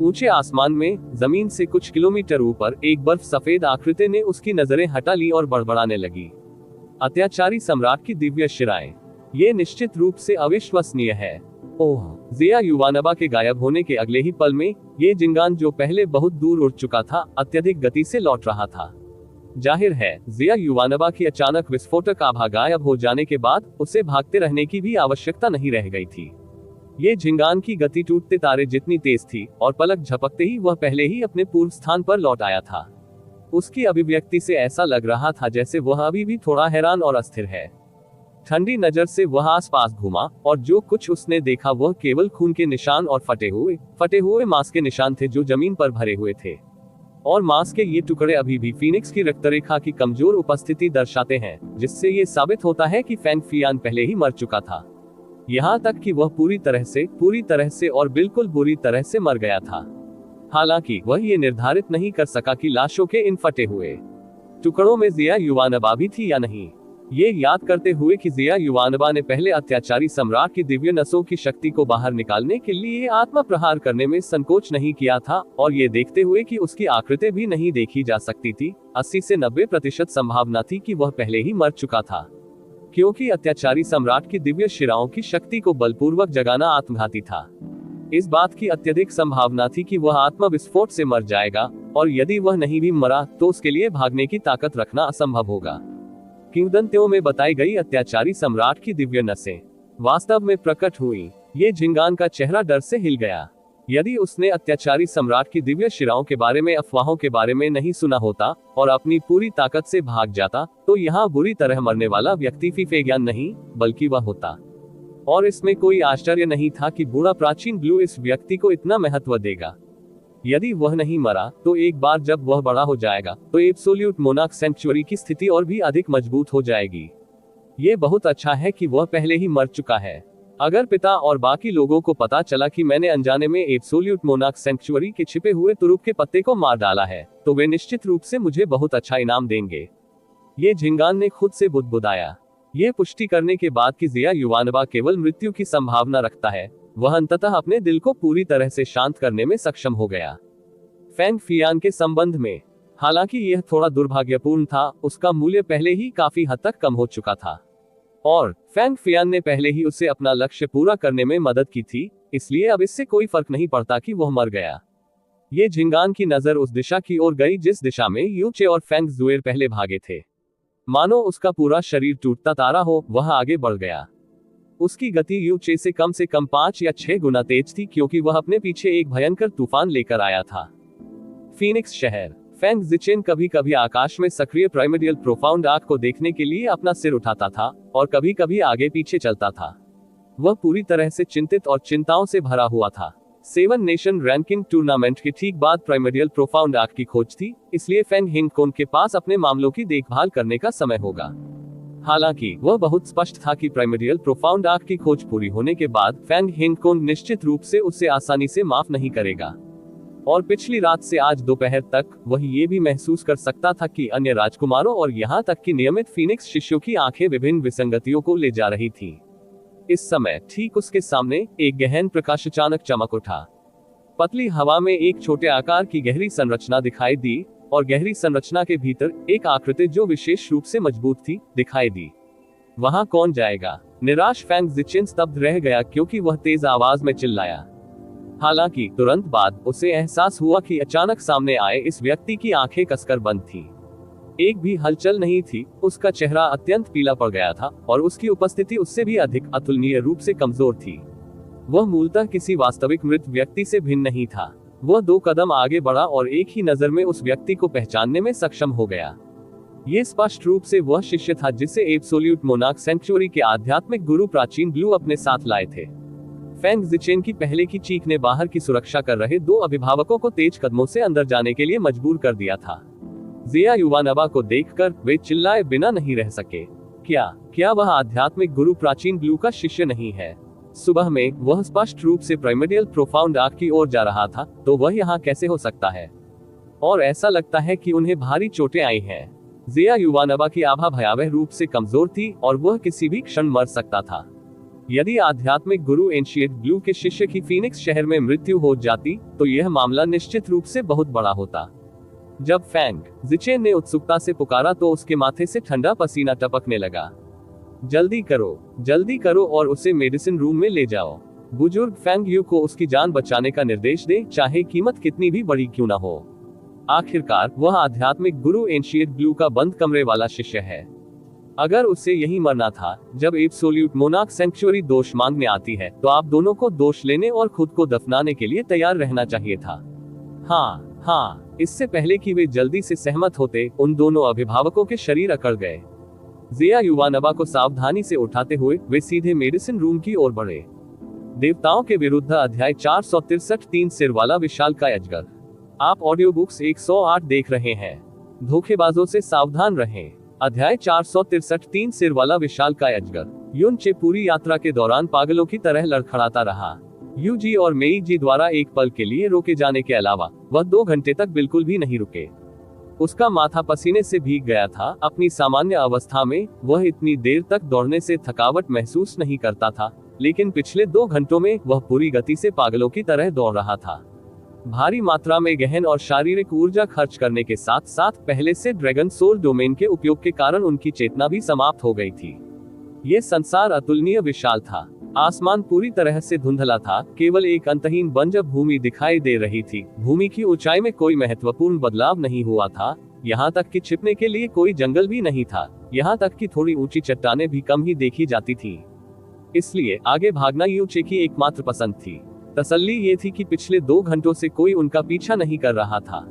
ऊंचे आसमान में जमीन से कुछ किलोमीटर ऊपर एक बर्फ सफेद आकृति ने उसकी नजरें हटा ली और बड़बड़ाने लगी। अत्याचारी सम्राट की दिव्य शिराएं, ये निश्चित रूप से अविश्वसनीय है। ओह! जिया युवानबा के गायब होने के अगले ही पल में ये जिंगान जो पहले बहुत दूर उड़ चुका था, अत्यधिक गति से लौट रहा था। जाहिर है, जिया युवानबा की अचानक विस्फोटक आभा गायब हो जाने के बाद उसे भागते रहने की भी आवश्यकता नहीं रह गई थी। ये झिंगान की गति टूटते तारे जितनी तेज थी और पलक झपकते ही वह पहले ही अपने पूर्व स्थान पर लौट आया था। उसकी अभिव्यक्ति से ऐसा लग रहा था जैसे वह अभी भी थोड़ा हैरान और अस्थिर है। ठंडी नजर से वह आसपास घूमा और जो कुछ उसने देखा वह केवल खून के निशान और फटे हुए मांस के निशान थे जो जमीन पर भरे हुए थे। और मांस के ये टुकड़े अभी भी फीनिक्स की रक्तरेखा की कमजोर उपस्थिति दर्शाते हैं, जिससे ये साबित होता है कि फैंग फेयान पहले ही मर चुका था। यहाँ तक कि वह पूरी तरह से और बिल्कुल बुरी तरह से मर गया था। हालांकि वह ये निर्धारित नहीं कर सका कि लाशों के इन फटे हुए टुकड़ों में जिया युवानबा भी थी या नहीं। ये याद करते हुए कि जिया युवानवा ने पहले अत्याचारी सम्राट की दिव्य नसों की शक्ति को बाहर निकालने के लिए आत्मा प्रहार करने में संकोच नहीं किया था, और ये देखते हुए कि उसकी आकृति भी नहीं देखी जा सकती थी, 80 से 90% संभावना थी कि वह पहले ही मर चुका था, क्योंकि अत्याचारी सम्राट की दिव्य शिराओं की शक्ति को बलपूर्वक जगाना आत्मघाती था। इस बात की अत्यधिक संभावना थी कि वह आत्म विस्फोट से मर जाएगा, और यदि वह नहीं भी मरा तो उसके लिए भागने की ताकत रखना असंभव होगा। किंवदंतियों में बताई गई अत्याचारी सम्राट की दिव्य नसें वास्तव में प्रकट हुई। ये झिंगान का चेहरा डर से हिल गया। यदि उसने अत्याचारी सम्राट की दिव्य शिराओं के बारे में, अफवाहों के बारे में नहीं सुना होता और अपनी पूरी ताकत से भाग जाता, तो यहाँ बुरी तरह मरने वाला व्यक्ति फीफेज्ञान नहीं बल्कि वह होता। और इसमें कोई आश्चर्य नहीं था कि बूढ़ा प्राचीन ब्लू इस व्यक्ति को इतना महत्व देगा। यदि वह नहीं मरा तो एक बार जब वह बड़ा हो जाएगा तो एब्सोल्यूट मोनार्क सेंचुरी की स्थिति और भी अधिक मजबूत हो जाएगी। ये बहुत अच्छा है कि वह पहले ही मर चुका है। अगर पिता और बाकी लोगों को पता चला कि मैंने अनजाने में एब्सोल्यूट मोनार्क सेंचुरी के छिपे हुए तुरुप के पत्ते को मार डाला है, तो वे निश्चित रूप से मुझे बहुत अच्छा इनाम देंगे। ये झिंगान ने खुद से बुदबुदाया। ये पुष्टि करने के बाद कि जिया युवानवा केवल मृत्यु की संभावना रखता है, वह अंततः अपने दिल को पूरी तरह से शांत करने में सक्षम हो गया। फेंग फियान के संबंध में, हालांकि यह थोड़ा दुर्भाग्यपूर्ण था, उसका मूल्य पहले ही काफी हद तक कम हो चुका था, और फेंग फियान ने पहले ही उसे अपना लक्ष्य पूरा करने में मदद की थी, इसलिए अब इससे कोई फर्क नहीं पड़ता कि वह मर गया। ये झिंगान की नजर उस दिशा की ओर गई जिस दिशा में यू चे और फेंग जुएर पहले भागे थे। मानो उसका पूरा शरीर टूटता तारा हो, वह आगे बढ़ गया। उसकी गति यू चे से कम 5 या 6 गुना तेज थी, क्योंकि वह अपने पीछे एक भयंकर तूफान लेकर आया था। फीनिक्स शहर। फेंग जिचेन कभी कभी आकाश में सक्रिय प्राइमर्डियल प्रोफाउंड आर्क को देखने के लिए अपना सिर उठाता था और कभी कभी आगे पीछे चलता था। वह पूरी तरह से चिंतित और चिंताओं से भरा हुआ था। 7 नेशन रैंकिंग टूर्नामेंट के ठीक बाद प्राइमर्डियल प्रोफाउंड आर्क की खोज थी, इसलिए फेंग हिंगकोन के पास अपने मामलों की देखभाल करने का समय होगा। हालांकि वह बहुत स्पष्ट था कि प्राइमर्डियल प्रोफाउंड आर्क की खोज पूरी होने के बाद फेंग हिंगकोन निश्चित रूप से उसे आसानी से माफ नहीं करेगा। और पिछली रात से आज दोपहर तक वह ये भी महसूस कर सकता था कि अन्य राजकुमारों और यहाँ तक कि नियमित फीनिक्स शिष्यों की आंखें विभिन्न विसंगतियों को ले जा रही थी। इस समय ठीक उसके सामने एक गहन प्रकाश अचानक चमक उठा। पतली हवा में एक छोटे आकार की गहरी संरचना दिखाई दी, और गहरी संरचना के भीतर एक आकृति जो विशेष रूप से मजबूत थी दिखाई दी। वहां कौन जाएगा? निराश फेंग जिचेन स्तब्ध रह गया, क्योंकि वह तेज आवाज में चिल्लाया। हालांकि तुरंत बाद उसे एहसास हुआ कि अचानक सामने आए इस व्यक्ति की आंखें कसकर बंद थी। एक भी हलचल नहीं थी। उसका चेहरा अत्यंत पीला पड़ गया था और उसकी उपस्थिति उससे भी अधिक अतुलनीय रूप से कमजोर थी। वह मूलतः किसी वास्तविक मृत व्यक्ति से भिन्न नहीं था। वह 2 कदम आगे बढ़ा और एक ही नजर में उस व्यक्ति को पहचानने में सक्षम हो गया। ये स्पष्ट रूप से वह शिष्य था जिसे एब्सोल्यूट मोनार्क सेंचुरी के आध्यात्मिक गुरु प्राचीन ब्लू अपने साथ लाए थे। फेंग जिचेन की पहले की चीख ने बाहर की सुरक्षा कर रहे 2 अभिभावकों को तेज कदमों से अंदर जाने के लिए मजबूर कर दिया था। जिया युवानवा को देखकर वे चिल्लाए बिना नहीं रह सके। क्या वह आध्यात्मिक गुरु प्राचीन ब्लू का शिष्य नहीं है? सुबह में वह स्पष्ट रूप से प्राइमर्डियल प्रोफाउंड आर्क की ओर जा रहा था, तो वह यहाँ कैसे हो सकता है? और ऐसा लगता है कि उन्हें भारी चोटें आई हैं। जिया युवानवा की आभा भयावह रूप से कमजोर थी और वह किसी भी क्षण मर सकता था। यदि आध्यात्मिक गुरु एंशिएंट ब्लू के शिष्य की फीनिक्स शहर में मृत्यु हो जाती, तो यह मामला निश्चित रूप से बहुत बड़ा होता। जब फेंग जिचेन ने उत्सुकता से पुकारा तो उसके माथे से ठंडा पसीना टपकने लगा। जल्दी करो और उसे मेडिसिन रूम में ले जाओ। बुजुर्ग फेंग यू को उसकी जान बचाने का निर्देश दे, चाहे कीमत कितनी भी बड़ी क्यों न हो। आखिरकार वह आध्यात्मिक गुरु एंशिएंट ब्लू का बंद कमरे वाला शिष्य है। अगर उसे यही मरना था जब एब्सोल्यूट मोनार्क सेंचुरी दोष मांगने आती है, तो आप दोनों को दोष लेने और खुद को दफनाने के लिए तैयार रहना चाहिए था। हाँ, इससे पहले कि वे जल्दी से सहमत होते, उन दोनों अभिभावकों के शरीर अकड़ गए। जिया युवानवा को सावधानी से उठाते हुए वे सीधे मेडिसिन रूम की ओर बढ़े। देवताओं के विरुद्ध अध्याय 463 3 सिर वाला विशालकाय अजगर। आप ऑडियो बुक्स 108 देख रहे हैं। धोखेबाजों से सावधान रहें। अध्याय 463 3 सिर वाला विशालकाय अजगर। युन चे पूरी यात्रा के दौरान पागलों की तरह लड़खड़ाता रहा। यू जी और मेई जी द्वारा एक पल के लिए रोके जाने के अलावा वह 2 घंटे तक बिल्कुल भी नहीं रुके। उसका माथा पसीने से भीग गया था। अपनी सामान्य अवस्था में वह इतनी देर तक दौड़ने से थकावट महसूस नहीं करता था, लेकिन पिछले 2 घंटों में वह पूरी गति से पागलों की तरह दौड़ रहा था। भारी मात्रा में गहन और शारीरिक ऊर्जा खर्च करने के साथ साथ पहले से ड्रैगन सोल डोमेन के उपयोग के कारण उनकी चेतना भी समाप्त हो गई थी। ये संसार अतुलनीय विशाल था। आसमान पूरी तरह से धुंधला था, केवल एक अंतहीन बंजर भूमि दिखाई दे रही थी। भूमि की ऊंचाई में कोई महत्वपूर्ण बदलाव नहीं हुआ था, यहाँ तक कि छिपने के लिए कोई जंगल भी नहीं था। यहाँ तक कि थोड़ी ऊंची चट्टानें भी कम ही देखी जाती थी। इसलिए आगे भागना यूचे की एकमात्र पसंद थी। तसल्ली ये थी कि पिछले 2 घंटों से कोई उनका पीछा नहीं कर रहा था।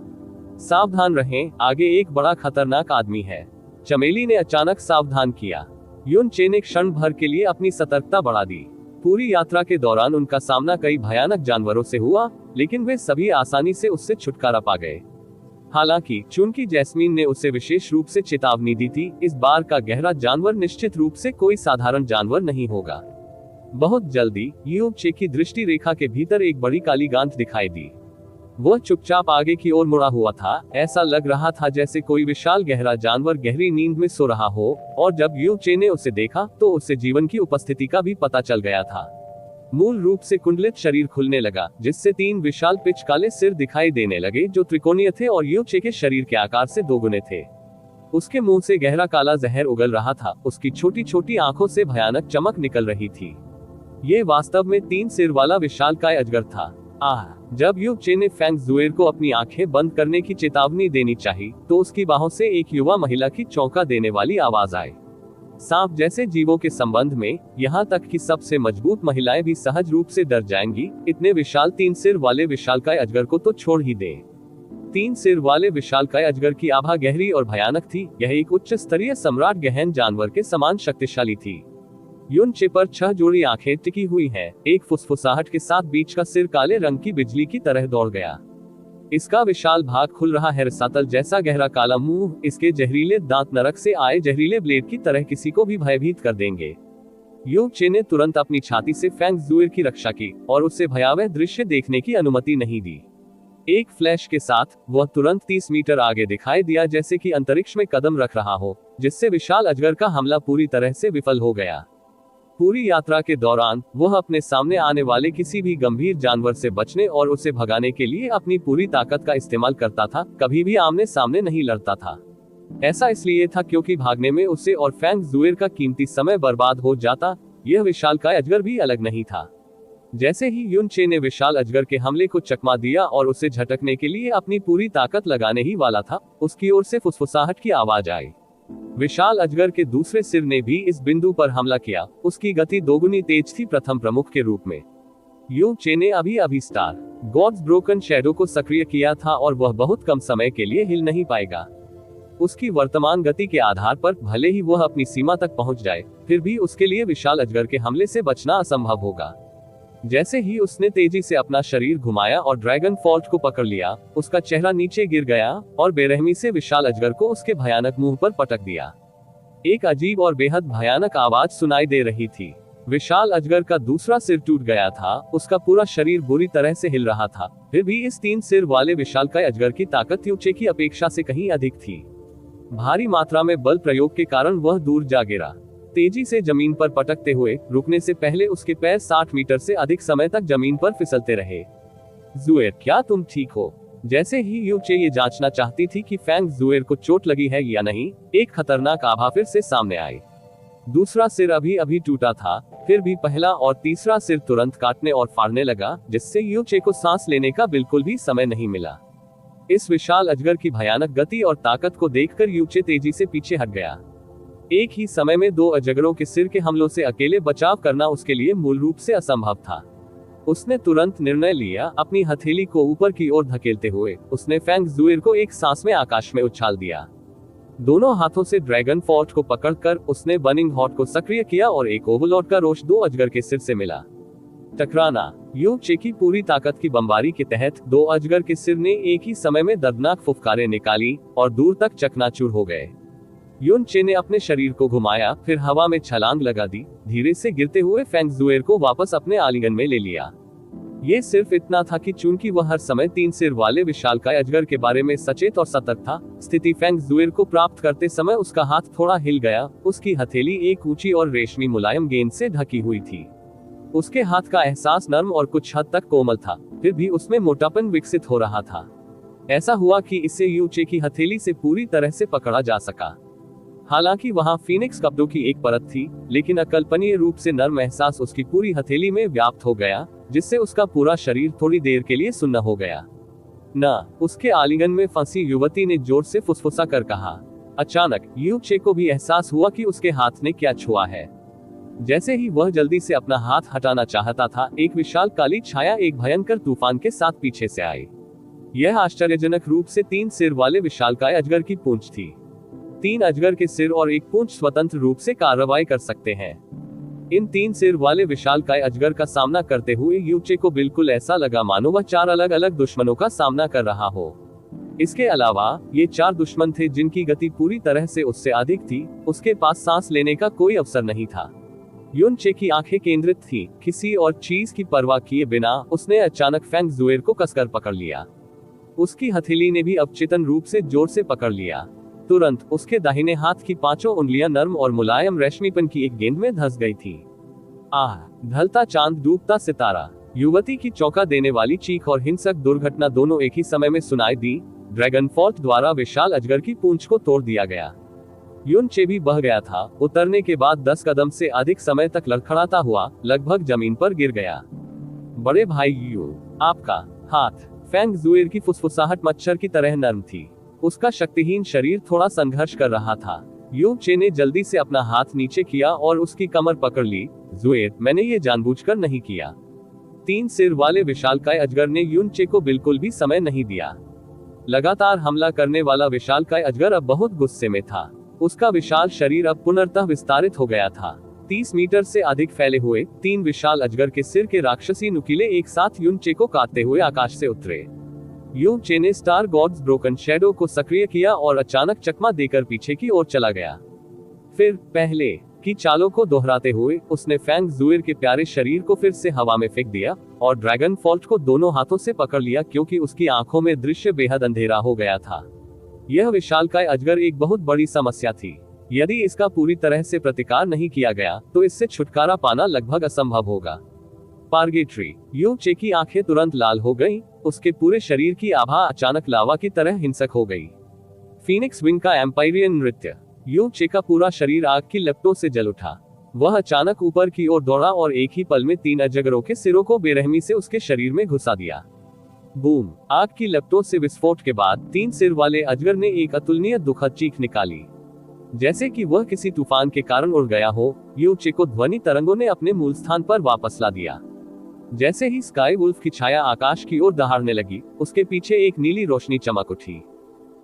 सावधान रहें, आगे एक बड़ा खतरनाक आदमी है, चमेली ने अचानक सावधान किया। युन चे ने क्षण भर के लिए अपनी सतर्कता बढ़ा दी। पूरी यात्रा के दौरान उनका सामना कई भयानक जानवरों से हुआ, लेकिन वे सभी आसानी से उससे छुटकारा पा गए। हालांकि चूंकि जैस्मीन ने उसे विशेष रूप से चेतावनी दी थी, इस बार का गहरा जानवर निश्चित रूप से कोई साधारण जानवर नहीं होगा। बहुत जल्दी यू चे की दृष्टि रेखा के भीतर एक बड़ी काली गांठ दिखाई दी। वह चुपचाप आगे की ओर मुड़ा हुआ था। ऐसा लग रहा था जैसे कोई विशाल गहरा जानवर गहरी नींद में सो रहा हो, और जब यू चे ने उसे देखा तो उसे जीवन की उपस्थिति का भी पता चल गया था। मूल रूप से कुंडलित शरीर खुलने लगा, जिससे 3 विशाल पिच काले सिर दिखाई देने लगे जो त्रिकोणीय थे और यू चे के शरीर के आकार से 2 गुने थे। उसके मुंह से गहरा काला जहर उगल रहा था। उसकी छोटी छोटी आंखों से भयानक चमक निकल रही थी। ये वास्तव में 3 सिर वाला विशालकाय अजगर था। जब यू चे ने फैंग जुएर को अपनी आंखें बंद करने की चेतावनी देनी चाहिए, तो उसकी बाहों से एक युवा महिला की चौंका देने वाली आवाज आई। सांप जैसे जीवों के संबंध में, यहाँ तक कि सबसे मजबूत महिलाएं भी सहज रूप से डर जाएंगी। इतने विशाल 3 सिर वाले विशालकाय अजगर को तो छोड़ ही दें। 3 सिर वाले विशालकाय अजगर की आभा गहरी और भयानक थी। यह एक उच्च स्तरीय सम्राट गहन जानवर के समान शक्तिशाली थी। युन चे पर 6 जोड़ी आंखें टिकी हुई हैं। एक फुसफुसाहट के साथ बीच का सिर काले रंग की बिजली की तरह दौड़ गया। इसका विशाल भाग खुल रहा है, रसातल जैसा गहरा काला मुंह, इसके जहरीले दांत नरक से आए जहरीले ब्लेड की तरह किसी को भी भयभीत कर देंगे। यू चे ने तुरंत अपनी छाती से फैंग जुएर की रक्षा की और उससे भयावह दृश्य देखने की अनुमति नहीं दी। एक फ्लैश के साथ वह तुरंत 30 मीटर आगे दिखाई दिया, जैसे कि अंतरिक्ष में कदम रख रहा हो, जिससे विशाल अजगर का हमला पूरी तरह से विफल हो गया। पूरी यात्रा के दौरान वह अपने सामने आने वाले किसी भी गंभीर जानवर से बचने और उसे भगाने के लिए अपनी पूरी ताकत का इस्तेमाल करता था, कभी भी आमने सामने नहीं लड़ता था। ऐसा इसलिए था क्योंकि भागने में उसे और फैंग जुएर का कीमती समय बर्बाद हो जाता। यह विशालकाय अजगर भी अलग नहीं था। जैसे ही युन चे ने विशाल अजगर के हमले को चकमा दिया और उसे झटकने के लिए अपनी पूरी ताकत लगाने ही वाला था, उसकी ओर से फुसफुसाहट की आवाज आई। विशाल अजगर के दूसरे सिर ने भी इस बिंदु पर हमला किया। उसकी गति 2 गुनी तेज थी प्रथम प्रमुख के रूप में। यू चे ने अभी स्टार गॉड्स ब्रोकन शैडो को सक्रिय किया था और वह बहुत कम समय के लिए हिल नहीं पाएगा। उसकी वर्तमान गति के आधार पर भले ही वह अपनी सीमा तक पहुंच जाए, फिर भी उसके लिए विशाल अजगर के हमले से बचना असंभव होगा। जैसे ही उसने तेजी से अपना शरीर घुमाया और ड्रैगन फॉल्ट को पकड़ लिया, उसका चेहरा नीचे गिर गया और बेरहमी से विशाल अजगर को उसके भयानक मुंह पर पटक दिया। एक अजीब और बेहद भयानक आवाज सुनाई दे रही थी। विशाल अजगर का दूसरा सिर टूट गया था। उसका पूरा शरीर बुरी तरह से हिल रहा था। फिर भी इस 3 सिर वाले विशालकाय अजगर की ताकत यू चे की अपेक्षा से कहीं अधिक थी। भारी मात्रा में बल प्रयोग के कारण वह दूर जा गिरा। तेजी से जमीन पर पटकते हुए रुकने से पहले उसके पैर 60 मीटर से अधिक समय तक जमीन पर फिसलते रहे। जुएर, क्या तुम ठीक हो? जैसे ही यू चे ये जांचना चाहती थी कि फैंग जुएर को चोट लगी है या नहीं, एक खतरनाक आभा फिर से सामने आई। दूसरा सिर अभी टूटा था, फिर भी पहला और तीसरा सिर तुरंत काटने और फाड़ने लगा, जिससे यू चे को सांस लेने का बिल्कुल भी समय नहीं मिला। इस विशाल अजगर की भयानक गति और ताकत को देखकर यू चे तेजी से पीछे हट गया। एक ही समय में 2 अजगरों के सिर के हमलों से अकेले बचाव करना उसके लिए मूल रूप से असंभव था। उसने तुरंत निर्णय लिया। अपनी हथेली को ऊपर की ओर धकेलते हुए उसने फैंग जुएर को एक सांस में आकाश में उछाल दिया। दोनों हाथों से ड्रैगन फॉल्ट को पकड़कर उसने बर्निंग हॉट को सक्रिय किया और एक ओवरलॉर्ड का रोश 2 अजगर के सिर से मिला। टकराना। यू चे की पूरी ताकत की बमबारी के तहत 2 अजगर के सिर ने एक ही समय में दर्दनाक फुफकारें निकाली और दूर तक चकनाचूर हो गए। युन चे ने अपने शरीर को घुमाया, फिर हवा में छलांग लगा दी। धीरे से गिरते हुए फैंग जुएर को वापस अपने आलिंगन में ले लिया। ये सिर्फ इतना था कि चूंकि वह हर समय 3 सिर वाले विशालकाय अजगर के बारे में सचेत और सतर्क था, स्थिति फेंग जुएर को प्राप्त करते समय उसका हाथ थोड़ा हिल गया। उसकी हथेली एक ऊंची और रेशमी मुलायम गेंद से ढकी हुई थी। उसके हाथ का एहसास नर्म और कुछ हद तक कोमल था, फिर भी उसमें मोटापन विकसित हो रहा था। ऐसा हुआ कि इसे यू चे की हथेली से पूरी तरह से पकड़ा जा सका। हालांकि वहां फीनिक्स कपड़ों की एक परत थी, लेकिन अकल्पनीय रूप से नर्म एहसास उसकी पूरी हथेली में व्याप्त हो गया, जिससे उसका पूरा शरीर थोड़ी देर के लिए सुन्न हो गया। न उसके आलिंगन में फंसी युवती ने जोर से फुसफुसा कर कहा। अचानक यू चे को भी एहसास हुआ कि उसके हाथ ने क्या छुआ है। जैसे ही वह जल्दी से अपना हाथ हटाना चाहता था, एक विशाल काली छाया एक भयंकर तूफान के साथ पीछे से आई। यह आश्चर्यजनक रूप से 3 सिर वाले विशालकाय अजगर की पूंछ थी। 3 अजगर के सिर और एक पूंछ स्वतंत्र रूप से कार्रवाई कर सकते हैं। इन 3 सिर वाले विशालकाय अजगर का सामना करते हुए यू चे को बिल्कुल ऐसा लगा मानो वह 4 अलग अलग दुश्मनों का सामना कर रहा हो। इसके अलावा ये 4 दुश्मन थे जिनकी गति पूरी तरह से उससे अधिक थी। उसके पास सांस लेने का कोई अवसर नहीं था। युन चे की आंखें केंद्रित थीं। किसी और चीज की परवाह किए बिना उसने अचानक फेंग जुएर को कसकर पकड़ लिया। उसकी हथेली ने भी अवचेतन रूप से जोर से पकड़ लिया। तुरंत उसके दाहिने हाथ की 5 उंगलियां नर्म और मुलायम रेशमीपन की एक गेंद में धंस गई थी। आह! ढलता चांद, डूबता सितारा। युवती की चौंका देने वाली चीख और हिंसक दुर्घटना दोनों एक ही समय में सुनाई दी। ड्रैगन फॉल्ट द्वारा विशाल अजगर की पूंछ को तोड़ दिया गया। युन चे भी बह गया था। उतरने के बाद 10 कदम से अधिक समय तक लड़खड़ाता हुआ लगभग जमीन पर गिर गया। बड़े भाई यू, आपका हाथ। फेंग जुएर की फुसफुसाहट मच्छर की तरह नर्म थी। उसका शक्तिहीन शरीर थोड़ा संघर्ष कर रहा था। यू चे ने जल्दी से अपना हाथ नीचे किया और उसकी कमर पकड़ ली। जुएर, मैंने ये जानबूझकर नहीं किया। 3 सिर वाले विशालकाय अजगर ने युन चे को बिल्कुल भी समय नहीं दिया। लगातार हमला करने वाला विशालकाय अजगर अब बहुत गुस्से में था। उसका विशाल शरीर अब पुनर्तः विस्तारित हो गया था। 30 मीटर से अधिक फैले हुए 3 विशाल अजगर के सिर के राक्षसी नुकीले एक साथ युन चे को काटते हुए आकाश से उतरे। युन चे ने स्टार गॉड्स ब्रोकन शैडो को सक्रिय किया और अचानक चकमा देकर पीछे की ओर चला गया। फिर पहले की चालों को दोहराते हुए उसने फेंग जुएर के प्यारे शरीर को फिर से हवा में फेंक दिया और ड्रैगन फॉल्ट को दोनों हाथों से पकड़ लिया, क्योंकि उसकी आंखों में दृश्य बेहद अंधेरा हो गया था। यह विशालकाय अजगर एक बहुत बड़ी समस्या थी। यदि इसका पूरी तरह से प्रतिकार नहीं किया गया तो इससे छुटकारा पाना लगभग असंभव होगा। पार्गेट्री। यू चे की आंखें तुरंत लाल हो गईं। उसके पूरे शरीर की आभा अचानक लावा की तरह हिंसक हो गई। फीनिक्स विंग का एम्पायरियन नृत्य। यू चे का पूरा शरीर आग की लपटों से जल उठा। वह अचानक ऊपर की ओर दौड़ा और एक ही पल में 3 अजगरों के सिरों को बेरहमी से उसके शरीर में घुसा दिया। बूम! आग की लपटों से विस्फोट के बाद 3 सिर वाले अजगर ने एक अतुलनीय दुखद चीख निकाली, जैसे कि वह किसी तूफान के कारण उड़ गया हो। यू चे को ध्वनि तरंगों ने अपने मूल स्थान पर वापस ला दिया। जैसे ही स्काई वुल्फ की छाया आकाश की ओर दहाड़ने लगी, उसके पीछे एक नीली रोशनी चमक उठी।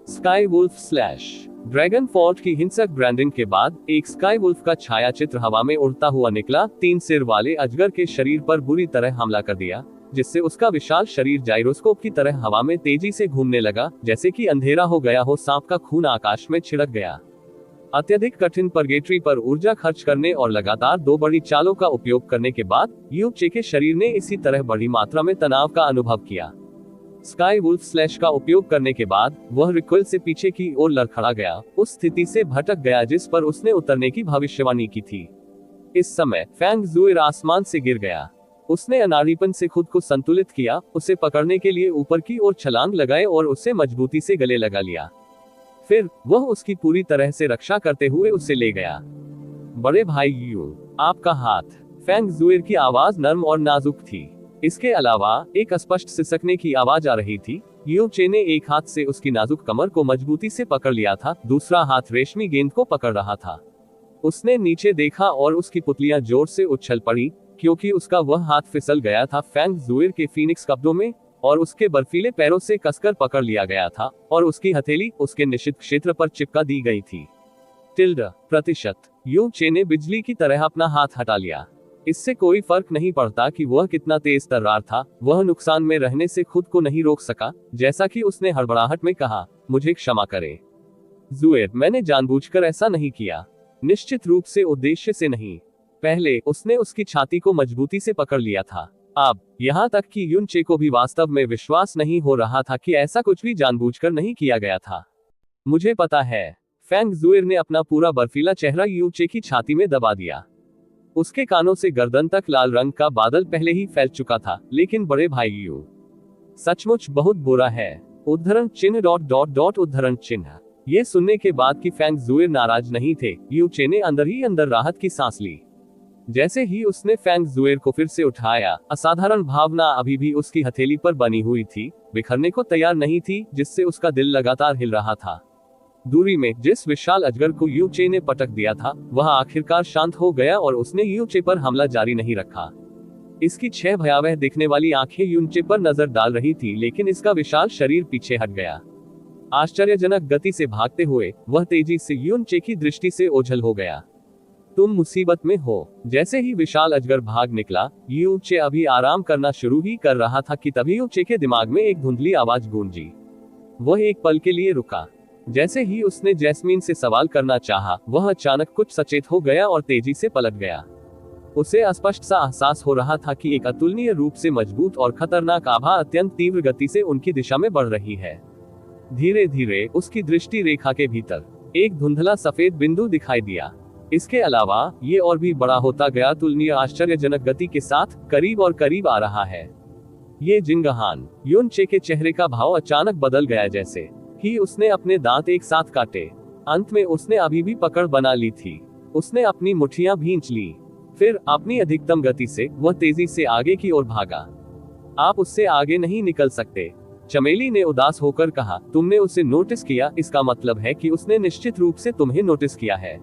Sky wolf slash. Dragon fault की हिंसक ब्रांडिंग के बाद एक स्काई वुल्फ का छाया चित्र हवा में उड़ता हुआ निकला। 3 सिर वाले अजगर के शरीर पर बुरी तरह हमला कर दिया, जिससे उसका विशाल शरीर जाइरोस्कोप की तरह हवा में तेजी से घूमने लगा, जैसे कि अंधेरा हो गया हो। सांप का खून आकाश में छिड़क गया। अत्यधिक कठिन पर्गेट्री पर ऊर्जा खर्च करने और लगातार 2 बड़ी चालों का उपयोग करने के बाद यू चे के शरीर ने इसी तरह बड़ी मात्रा में तनाव का अनुभव किया। स्काई वुल्फ स्लैश का उपयोग करने के बाद वह रिकॉइल से पीछे की ओर लड़खड़ा गया, उस स्थिति से भटक गया जिस पर उसने उतरने की भविष्यवाणी की थी। इस समय फेंग जुएर आसमान से गिर गया। उसने अनाड़ीपन से खुद को संतुलित किया, उसे पकड़ने के लिए ऊपर की ओर छलांग लगाए और उसे मजबूती से गले लगा लिया। फिर वह उसकी पूरी तरह से रक्षा करते हुए उसे ले गया। बड़े भाई यू, आपका हाथ। फेंग जुएर की आवाज नर्म और नाजुक थी। इसके अलावा एक स्पष्ट सिसकने की आवाज आ रही थी। यू चे ने एक हाथ से उसकी नाजुक कमर को मजबूती से पकड़ लिया था, दूसरा हाथ रेशमी गेंद को पकड़ रहा था। उसने नीचे देखा और उसकी पुतलियां जोर से उछल पड़ी, क्योंकि उसका वह हाथ फिसल गया था फेंग जुएर के फीनिक्स कपड़ों में और उसके बर्फीले पैरों से कसकर पकड़ लिया गया था और उसकी हथेली उसके निश्चित क्षेत्र पर चिपका दी गई थी। %। यू चे ने बिजली की तरह अपना हाथ हटा लिया। इससे कोई फर्क नहीं पड़ता कि वह कितना तेज तर्रार था, वह नुकसान में रहने से खुद को नहीं रोक सका। जैसा कि उसने हड़बड़ाहट में कहा, मुझे क्षमा करें जुएर, मैंने जानबूझकर ऐसा नहीं किया। निश्चित रूप से उद्देश्य से नहीं। पहले उसने उसकी छाती को मजबूती से पकड़ लिया था, अब यहाँ तक कि युनचे को भी वास्तव में विश्वास नहीं हो रहा था कि ऐसा कुछ भी जानबूझकर नहीं किया गया था। मुझे पता है। फेंग जुएर ने अपना पूरा बर्फीला चेहरा युनचे की छाती में दबा दिया। उसके कानों से गर्दन तक लाल रंग का बादल पहले ही फैल चुका था। लेकिन बड़े भाई यू सचमुच बहुत बुरा है। उद्धरण चिन्ह डॉट डॉट डॉट उद्धरण चिन्ह। ये सुनने के बाद कि फेंग जुएर नाराज नहीं थे, युचे ने अंदर ही अंदर राहत की सांस ली। जैसे ही उसने फेंग जुएर को फिर से उठाया, असाधारण भावना अभी भी उसकी हथेली पर बनी हुई थी, बिखरने को तैयार नहीं थी, जिससे उसका दिल लगातार हिल रहा था। दूरी में जिस विशाल अजगर को युचे ने पटक दिया था, वह आखिरकार शांत हो गया और उसने युचे पर हमला जारी नहीं रखा। इसकी 6 भयावह दिखने वाली आंखें युचे पर नजर डाल रही थी, लेकिन इसका विशाल शरीर पीछे हट गया। आश्चर्यजनक गति से भागते हुए वह तेजी से युचे की दृष्टि से ओझल हो गया। तुम मुसीबत में हो। जैसे ही विशाल अजगर भाग निकला, युचे अभी आराम करना शुरू ही कर रहा था कि तभी युचे के दिमाग में एक धुंधली आवाज गूंजी। वह एक पल के लिए रुका। जैसे ही उसने जैस्मीन से सवाल करना चाहा, वह अचानक कुछ सचेत हो गया और तेजी से पलट गया। उसे स्पष्ट सा एहसास हो रहा था कि एक अतुलनीय रूप से मजबूत और खतरनाक आभा अत्यंत तीव्र गति से उनकी दिशा में बढ़ रही है। धीरे धीरे उसकी दृष्टि रेखा के भीतर एक धुंधला सफेद बिंदु दिखाई दिया। इसके अलावा ये और भी बड़ा होता गया, तुलनीय आश्चर्यजनक गति के साथ करीब और करीब आ रहा है। ये जिंगहान। युनचे के चेहरे का भाव अचानक बदल गया, जैसे ही उसने अपने दांत एक साथ काटे। अंत में उसने अभी भी पकड़ बना ली थी। उसने अपनी मुट्ठियां भींच ली। फिर अपनी अधिकतम गति से वह तेजी से आगे की ओर भागा। आप उससे आगे नहीं निकल सकते, चमेली ने उदास होकर कहा। तुमने उसे नोटिस किया, इसका मतलब है कि उसने निश्चित रूप से तुम्हें नोटिस किया है।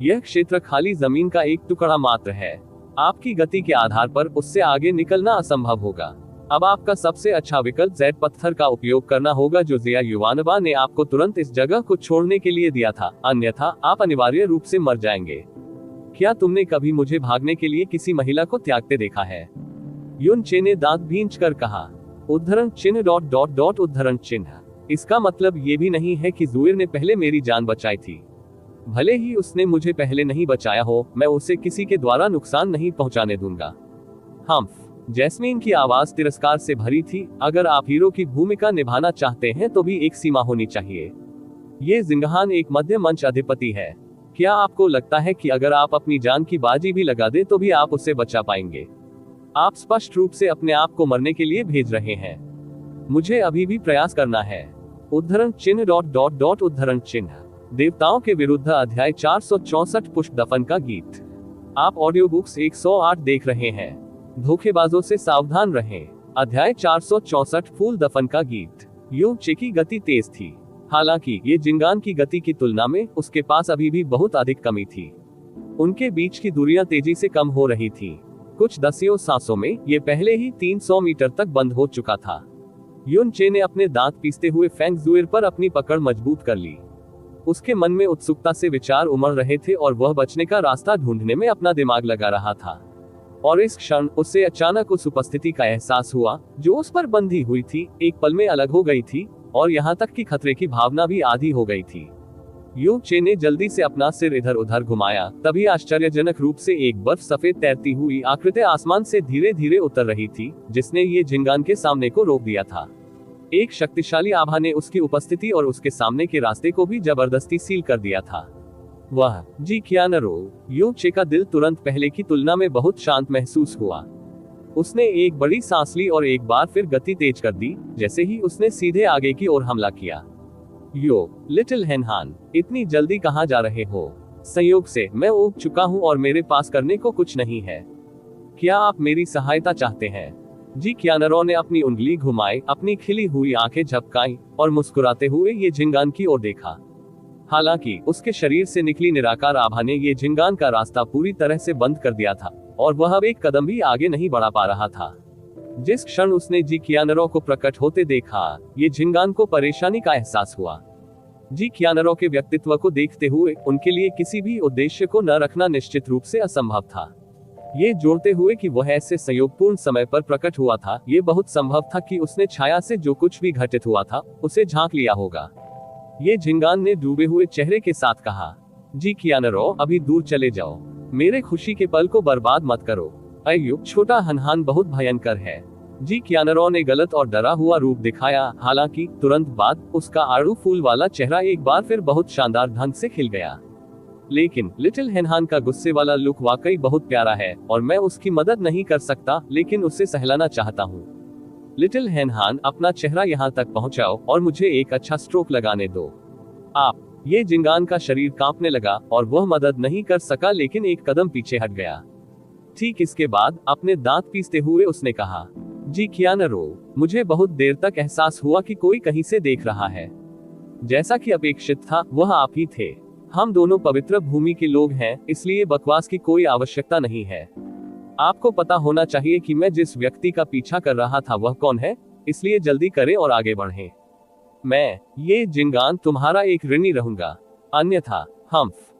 यह क्षेत्र खाली जमीन का एक टुकड़ा मात्र है। आपकी गति के आधार पर उससे आगे निकलना असंभव होगा। अब आपका सबसे अच्छा विकल्प जेड पत्थर का उपयोग करना होगा, जो जिया युवानबा ने आपको तुरंत इस जगह को छोड़ने के लिए दिया था, अन्यथा आप अनिवार्य रूप से मर जाएंगे। क्या तुमने कभी मुझे भागने के लिए किसी महिला को त्यागते देखा है? युनचे ने दांत भींचकर कहा। उद्धरण चिन्ह डॉट डॉट डॉट उद्धरण चिन्ह। इसका मतलब ये भी नहीं है कि जुएर ने पहले मेरी जान बचाई थी। भले ही उसने मुझे पहले नहीं बचाया हो, मैं उसे किसी के द्वारा नुकसान नहीं पहुंचाने दूंगा। हम्फ। जैस्मीन की आवाज तिरस्कार से भरी थी। अगर आप हीरो की भूमिका निभाना चाहते हैं तो भी एक सीमा होनी चाहिए। ये जिंगहान एक मध्य मंच अधिपति है। क्या आपको लगता है कि अगर आप अपनी जान की बाजी भी लगा दें तो भी आप उसे बचा पाएंगे? आप स्पष्ट रूप से अपने आप को मरने के लिए भेज रहे हैं। मुझे अभी भी प्रयास करना है। उद्धरण चिन्ह डॉट डॉट डॉट उद्धरण चिन्ह। देवताओं के विरुद्ध अध्याय 464 पुष्प दफन का गीत। आप ऑडियो बुक्स 108 देख रहे हैं। धोखेबाजों से सावधान रहें। अध्याय 464 फूल दफन का गीत। युचे की गति तेज थी। हालांकि ये जिंगान की गति की तुलना में उसके पास अभी भी बहुत अधिक कमी थी। उनके बीच की दूरियां तेजी से कम हो रही थी। कुछ दसियों सांसों में ये पहले ही 300 मीटर तक बंद हो चुका था। युनचे ने अपने दांत पीसते हुए फेंग जुएर पर अपनी पकड़ मजबूत कर ली। उसके मन में उत्सुकता से विचार उमड़ रहे थे और वह बचने का रास्ता ढूंढने में अपना दिमाग लगा रहा था। और इस क्षण उसे अचानक उस उपस्थिति का एहसास हुआ जो उस पर बंधी हुई थी, एक पल में अलग हो गई थी, और यहाँ तक कि खतरे की भावना भी आधी हो गई थी। युचे ने जल्दी से अपना सिर इधर उधर घुमाया, तभी आश्चर्यजनक रूप से एक बर्फ सफेद तैरती हुई आकृति आसमान से धीरे धीरे उतर रही थी, जिसने ये जिंगान के सामने को रोक दिया था। एक शक्तिशाली आभा ने उसकी उपस्थिति और उसके सामने के रास्ते को भी जबरदस्ती सील कर दिया था। वह जी क्यानरो। युचे का दिल तुरंत पहले की तुलना में बहुत शांत महसूस हुआ। उसने एक बड़ी सांस ली और एक बार फिर गति तेज कर दी, जैसे ही उसने सीधे आगे की ओर हमला किया। यो लिटिल हेनहान, इतनी जल्दी कहाँ जा रहे हो? संयोग से मैं ऊब चुका हूँ और मेरे पास करने को कुछ नहीं है। क्या आप मेरी सहायता चाहते हैं? जी क्यानरो ने अपनी उंगली घुमाई, अपनी खिली हुई आंखें झपकाई और मुस्कुराते हुए ये जिंगान की ओर देखा। हालांकि उसके शरीर से निकली निराकार आभा ने ये जिंगान का रास्ता पूरी तरह से बंद कर दिया था और वह अब एक कदम भी आगे नहीं बढ़ा पा रहा था। जिस क्षण उसने जी क्यानरो को प्रकट होते देखा, ये जिंगान को परेशानी का एहसास हुआ। जी क्यानरो के व्यक्तित्व को देखते हुए उनके लिए किसी भी उद्देश्य को न रखना निश्चित रूप से असंभव था। ये जोड़ते हुए कि वह ऐसे संयोगपूर्ण समय पर प्रकट हुआ था, ये बहुत संभव था कि उसने छाया से जो कुछ भी घटित हुआ था उसे झांक लिया होगा। ये जिंगान ने डूबे हुए चेहरे के साथ कहा, जी क्यानरो, अभी दूर चले जाओ, मेरे खुशी के पल को बर्बाद मत करो। अय्यो, छोटा हनहान बहुत भयंकर है। जी कियानरो ने गलत और डरा हुआ रूप दिखाया। हालांकि तुरंत बाद उसका आड़ू फूल वाला चेहरा एक बार फिर बहुत शानदार ढंग से खिल गया। लेकिन लिटिल हेनहान का गुस्से वाला लुक वाकई बहुत प्यारा है और मैं उसकी मदद नहीं कर सकता, लेकिन उसे सहलाना चाहता हूँ। लिटिल हेनहान, अपना चेहरा यहाँ तक पहुँचाओ और मुझे एक अच्छा स्ट्रोक लगाने दो। आप। ये जिंगान का शरीर कांपने लगा और वह मदद नहीं कर सका, लेकिन एक कदम पीछे हट गया। ठीक इसके बाद अपने दांत पीसते हुए उसने कहा, जी कियानरो, मुझे बहुत देर तक एहसास हुआ कि कोई कहीं से देख रहा है। जैसा कि अपेक्षित था, वह आप ही थे। हम दोनों पवित्र भूमि के लोग हैं, इसलिए बकवास की कोई आवश्यकता नहीं है। आपको पता होना चाहिए कि मैं जिस व्यक्ति का पीछा कर रहा था वह कौन है, इसलिए जल्दी करें और आगे बढ़ें। मैं, ये जिंगान, तुम्हारा एक ऋणी रहूंगा। अन्यथा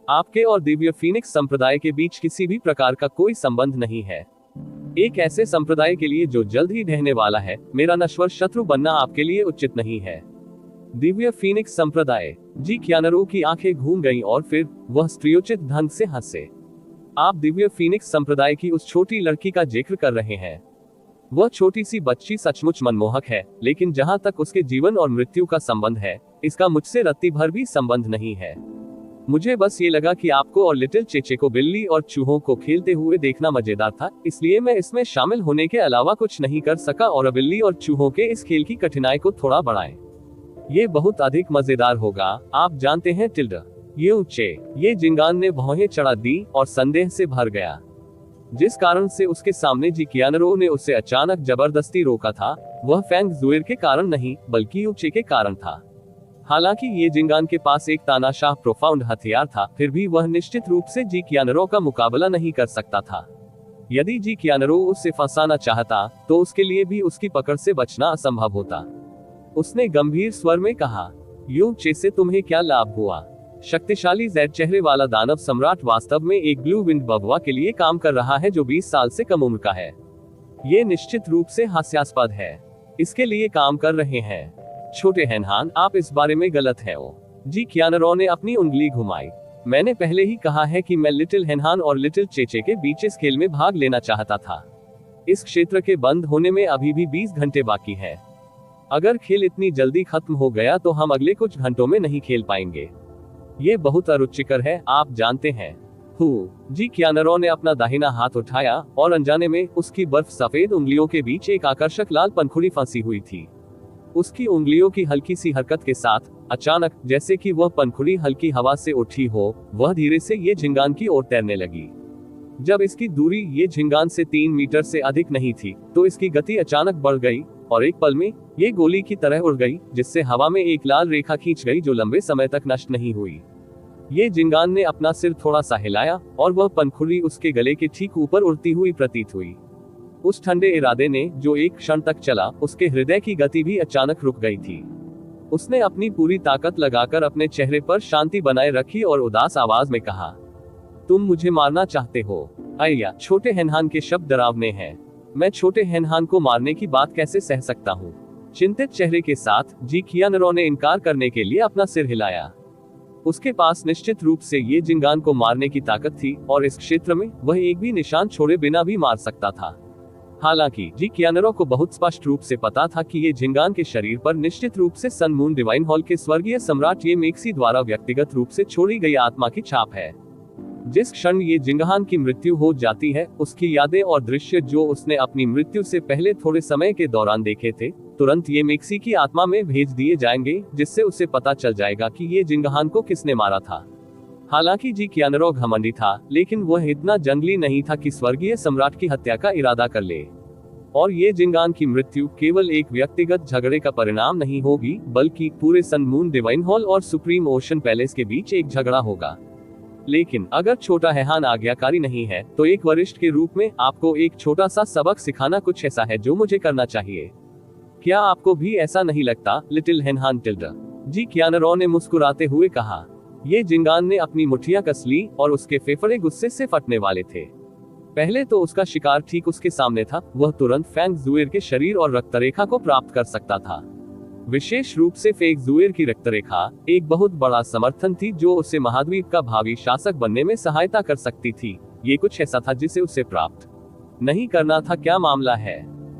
आपके और दिव्य फीनिक्स संप्रदाय के बीच किसी भी प्रकार का कोई संबंध नहीं है। एक ऐसे संप्रदाय के लिए जो जल्द ही ढहने वाला है, मेरा नश्वर शत्रु बनना आपके लिए उचित नहीं है। दिव्य फीनिक्स संप्रदाय। जी कियानरो की आंखें घूम गईं और फिर वह स्त्रीयोचित ढंग से हंसे। आप दिव्य फीनिक्स संप्रदाय की उस छोटी लड़की का जिक्र कर रहे हैं। वह छोटी सी बच्ची सचमुच मनमोहक है, लेकिन जहां तक उसके जीवन और मृत्यु का संबंध है, इसका मुझसे रत्ती भर भी संबंध नहीं है। मुझे बस ये लगा कि आपको और लिटिल चेचे को बिल्ली और चूहों को खेलते हुए देखना मजेदार था, इसलिए मैं इसमें शामिल होने के अलावा कुछ नहीं कर सका और बिल्ली और चूहों के इस खेल की कठिनाई को थोड़ा बढ़ाएं। ये बहुत अधिक मजेदार होगा, आप जानते हैं टिल्डा। ये जिंगान ने भौहें चढ़ा दी और संदेह से भर गया। जिस कारण से उसके सामने जी कियानरो ने उसे अचानक जबरदस्ती रोका था, वह फैंग जुएर के कारण नहीं, बल्कि यूचे के कारण था। हालांकि ये जिंगान के पास एक तानाशाह प्रोफाउंड हथियार था, फिर भी वह निश्चित रूप से जी कियानरो का मुकाबला नहीं कर सकता था। यदि जी कियानरो उसे फंसाना चाहता, तो उसके लिए भी उसकी पकड़ से बचना असंभव होता। उसने गंभीर स्वर में कहा, यूचे से तुम्हें क्या लाभ हुआ? शक्तिशाली जेड चेहरे वाला दानव सम्राट वास्तव में एक ब्लू विंड बबवा के लिए काम कर रहा है जो 20 साल से कम उम्र का है। ये निश्चित रूप से हास्यास्पद है। इसके लिए काम कर रहे हैं। छोटे हेनहान, आप इस बारे में गलत हैं। जी कियानरो ने अपनी उंगली घुमाई। मैंने पहले ही कहा है कि मैं लिटिल हेनहान और लिटिल चेचे के बीच इस खेल में भाग लेना चाहता था। इस क्षेत्र के बंद होने में अभी भी 20 घंटे बाकी है। अगर खेल इतनी जल्दी खत्म हो गया तो हम अगले कुछ घंटों में नहीं खेल पाएंगे। ये बहुत अरुचिकर है, आप जानते हैं। जी कियानरो ने अपना दाहिना हाथ उठाया और अनजाने में उसकी बर्फ सफेद उंगलियों के बीच एक आकर्षक लाल पंखुड़ी फंसी हुई थी। उसकी उंगलियों की हल्की सी हरकत के साथ अचानक, जैसे कि वह पंखुड़ी हल्की हवा से उठी हो, वह धीरे से ये झिंगान की ओर तैरने लगी। जब इसकी दूरी ये झिंगान से 3 मीटर से अधिक नहीं थी, तो इसकी गति अचानक बढ़ गई और एक पल में ये गोली की तरह उड़ गई, जिससे हवा में एक लाल रेखा खींच गई जो लंबे समय तक नष्ट नहीं हुई। ये जिंगान ने अपना सिर थोड़ा सा हिलाया और वह पंखुड़ी उसके गले के ठीक ऊपर उड़ती हुई प्रतीत हुई। उस ठंडे इरादे ने, जो एक क्षण तक चला, उसके हृदय की गति भी अचानक रुक गई थी। उसने अपनी पूरी ताकत लगाकर अपने चेहरे पर शांति बनाए रखी और उदास आवाज में कहा, तुम मुझे मारना चाहते हो? अय्या, छोटे हेनहान के शब्द डरावने हैं। मैं छोटे हेनहान को मारने की बात कैसे सह सकता हूँ? चिंतित चेहरे के साथ जी कियानरो ने इनकार करने के लिए अपना सिर हिलाया। उसके पास निश्चित रूप से ये जिंगान को मारने की ताकत थी और इस क्षेत्र में वह एक भी निशान छोड़े बिना भी मार सकता था। हालांकि जी कियानरो को बहुत स्पष्ट रूप से पता था कि ये जिंगान के शरीर पर निश्चित रूप से सन मून डिवाइन हॉल के स्वर्गीय सम्राट ये मेक्सी द्वारा व्यक्तिगत रूप से छोड़ी गई आत्मा की छाप है। जिस क्षण ये जिंगान की मृत्यु हो जाती है, उसकी यादें और दृश्य जो उसने अपनी मृत्यु से पहले थोड़े समय के दौरान देखे थे, तुरंत ये मेक्सी की आत्मा में भेज दिए जाएंगे, जिससे उसे पता चल जाएगा कि ये जिंगान को किसने मारा था। हालांकि जी कियानरो घमंडी था, लेकिन वह इतना जंगली नहीं था कि स्वर्गीय सम्राट की हत्या का इरादा कर ले। और ये जिंगान की मृत्यु केवल एक व्यक्तिगत झगड़े का परिणाम नहीं होगी, बल्कि पूरे सन मून डिवाइन हॉल और सुप्रीम ओशन पैलेस के बीच एक झगड़ा होगा। लेकिन अगर छोटा हेनहान आज्ञाकारी नहीं है, तो एक वरिष्ठ के रूप में आपको एक छोटा सा सबक सिखाना कुछ ऐसा है जो मुझे करना चाहिए। क्या आपको भी ऐसा नहीं लगता, लिटिल हेनहान टिल्डा? जी कियानरो ने मुस्कुराते हुए कहा। ये जिंगान ने अपनी मुठ्ठियां कस ली और उसके फेफड़े गुस्से से फटने वाले थे। पहले तो उसका शिकार ठीक उसके सामने था, वह तुरंत फैंग जुएर के शरीर और रक्तरेखा को प्राप्त कर सकता था। विशेष रूप से फेंग जुएर की रक्तरेखा एक बहुत बड़ा समर्थन थी जो उसे महाद्वीप का भावी शासक बनने में सहायता कर सकती थी। ये कुछ ऐसा था जिसे उसे प्राप्त नहीं करना था, क्या मामला है?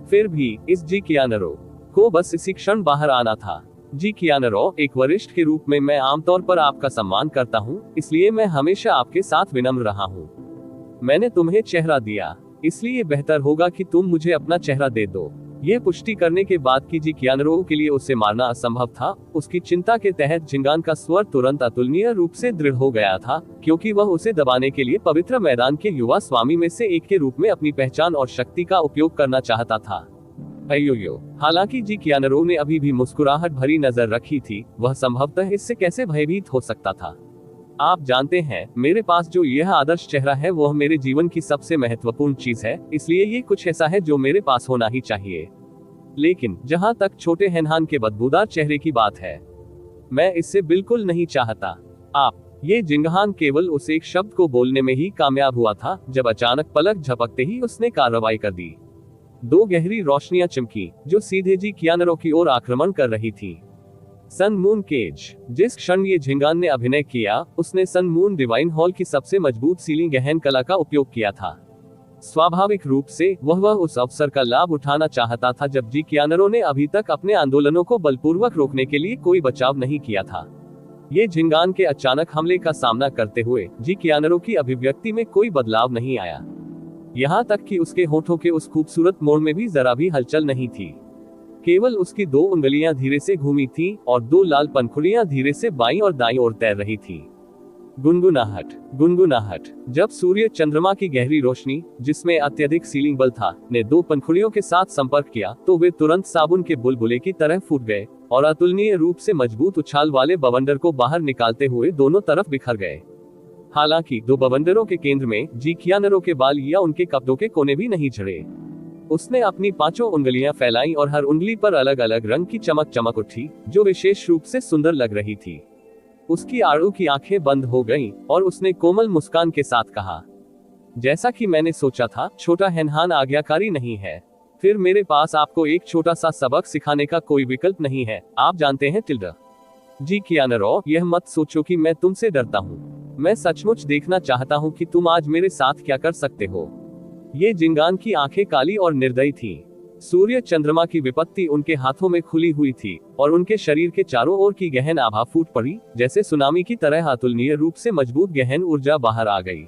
फिर भी इस जी कियानरो को बस इसी क्षण बाहर आना था। जी कियानरो, एक वरिष्ठ के रूप में मैं आमतौर पर आपका सम्मान करता हूँ, इसलिए मैं हमेशा आपके साथ विनम्र रहा हूँ। मैंने तुम्हें चेहरा दिया, इसलिए बेहतर होगा कि तुम मुझे अपना चेहरा दे दो। ये पुष्टि करने के बाद कि जी कियानरो के लिए उसे मारना असंभव था, उसकी चिंता के तहत जिंगान का स्वर तुरंत अतुलनीय रूप से दृढ़ हो गया था, क्योंकि वह उसे दबाने के लिए पवित्र मैदान के युवा स्वामी में से एक के रूप में अपनी पहचान और शक्ति का उपयोग करना चाहता था। अयोयो। हालांकि जी कियानरो ने अभी भी मुस्कुराहट भरी नजर रखी थी, वह संभवतः इससे कैसे भयभीत हो सकता था। आप जानते हैं, मेरे पास जो यह आदर्श चेहरा है वह मेरे जीवन की सबसे महत्वपूर्ण चीज है, इसलिए ये कुछ ऐसा है जो मेरे पास होना ही चाहिए। लेकिन जहां तक छोटे हेनहान के बदबूदार चेहरे की बात है, मैं इससे बिल्कुल नहीं चाहता। आप। ये जिंगहान केवल उस एक शब्द को बोलने में ही कामयाब हुआ था, जब अचानक पलक झपकते ही उसने कार्रवाई कर दी। दो गहरी रोशनियां चमकी, जो सीधे जी कियानरो की ओर आक्रमण कर रही थी। Sun moon cage. जिस क्षण ये झिंगान ने अभिनय किया, उसने सन मून डिवाइन हॉल की सबसे मजबूत सीलिंग गहन कला का उपयोग किया था। स्वाभाविक रूप से वह उस अवसर का लाभ उठाना चाहता था जब जी कियानरो ने अभी तक अपने आंदोलनों को बलपूर्वक रोकने के लिए कोई बचाव नहीं किया था। ये झिंगान के अचानक हमले का सामना करते हुए जी कियानरो की अभिव्यक्ति में कोई बदलाव नहीं आया। यहाँ तक कि उसके होठों के उस खूबसूरत मोड़ में भी जरा भी हलचल नहीं थी। केवल उसकी दो उंगलियां धीरे से घूमी थीं और दो लाल पंखुड़ियां धीरे से बाईं और दाईं ओर तैर रही थीं। गुनगुनाहट, गुनगुनाहट। जब सूर्य चंद्रमा की गहरी रोशनी, जिसमें अत्यधिक सीलिंग बल था, ने दो पंखुड़ियों के साथ संपर्क किया, तो वे तुरंत साबुन के बुलबुले की तरह फूट गए और अतुलनीय रूप से मजबूत उछाल वाले बवंडर को बाहर निकालते हुए दोनों तरफ बिखर गए। हालांकि दो बवंडरों के केंद्र में जी कियानरो के बाल या उनके कपड़ों के कोने भी नहीं झड़े। उसने अपनी पांचों उंगलियां फैलाई और हर उंगली पर अलग अलग रंग की चमक चमक उठी, जो विशेष रूप से सुंदर लग रही थी। उसकी आड़ू की आंखें बंद हो गईं और उसने कोमल मुस्कान के साथ कहा, जैसा कि मैंने सोचा था, छोटा हेनहान आज्ञाकारी नहीं है। फिर मेरे पास आपको एक छोटा सा सबक सिखाने का कोई विकल्प नहीं है, आप जानते हैं टिल्डा। जी कियानरो, यह मत सोचो कि मैं तुमसे डरता हूँ। मैं सचमुच देखना चाहता हूँ कि तुम आज मेरे साथ क्या कर सकते हो। ये जिंगान की आंखें काली और निर्दयी थीं। सूर्य चंद्रमा की विपत्ति उनके हाथों में खुली हुई थी और उनके शरीर के चारों ओर की गहन आभा फूट पड़ी, जैसे सुनामी की तरह अतुलनीय रूप से मजबूत गहन ऊर्जा बाहर आ गई।